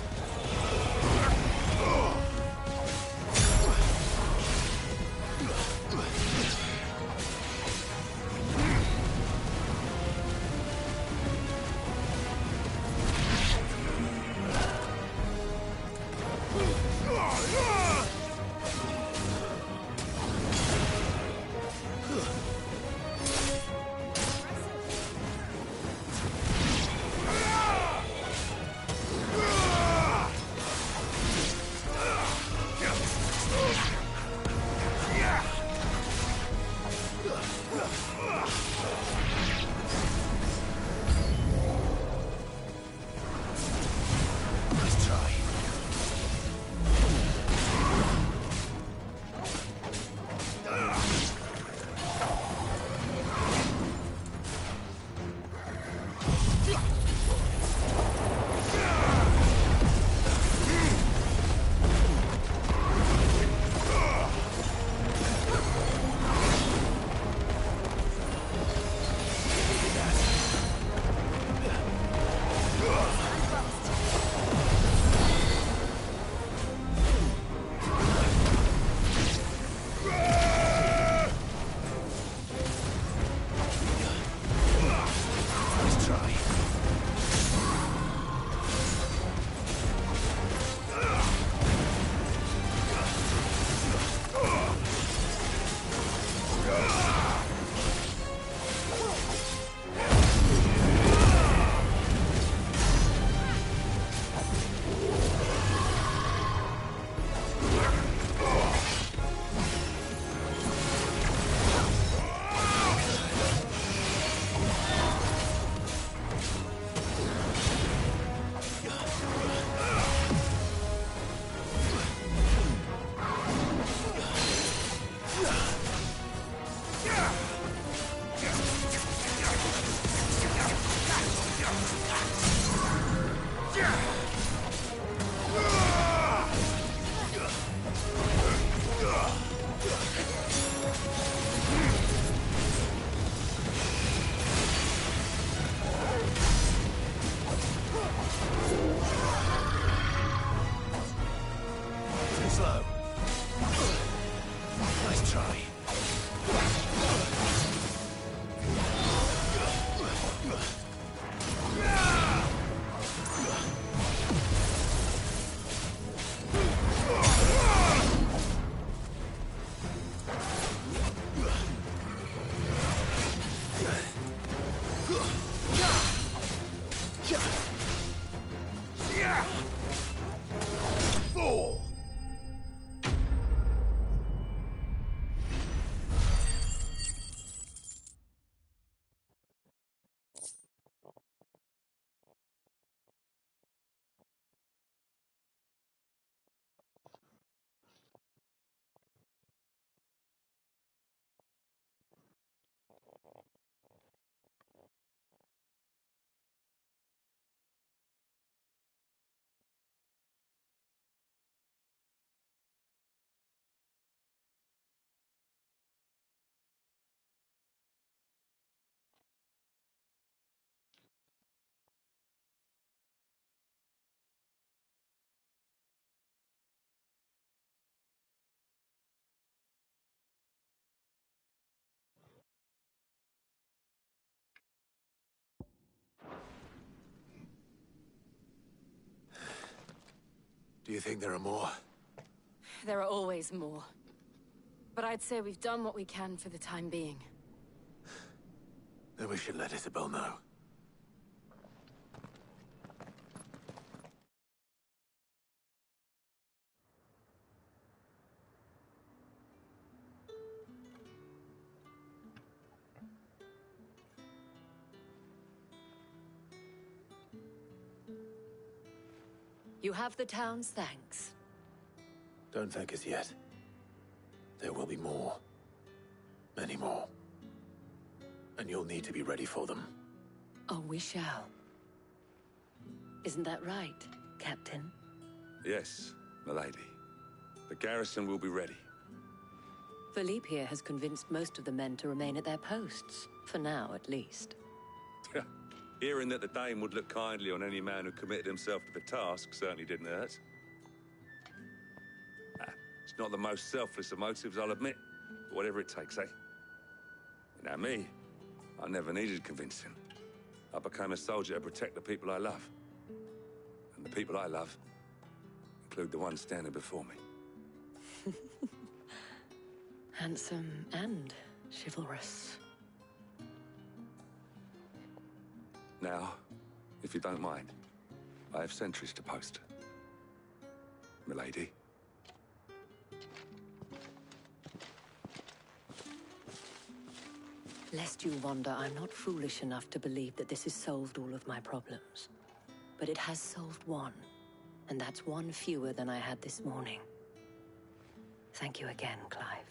Do you think there are more? There are always more. But I'd say we've done what we can for the time being. Then we should let Isabel know. You have the town's thanks. Don't thank us yet. There will be more. Many more. And you'll need to be ready for them. Oh, we shall. Isn't that right, Captain? Yes, milady. The garrison will be ready. Philippe here has convinced most of the men to remain at their posts. For now, at least. Hearing that the Dane would look kindly on any man who committed himself to the task certainly didn't hurt. It's not the most selfless of motives, I'll admit. But whatever it takes, eh? Now me, I never needed convincing. I became a soldier to protect the people I love. And the people I love include the ones standing before me. Handsome and chivalrous. Now, if you don't mind, I have sentries to post. Milady. Lest you wonder, I'm not foolish enough to believe that this has solved all of my problems. But it has solved one, and that's one fewer than I had this morning. Thank you again, Clive.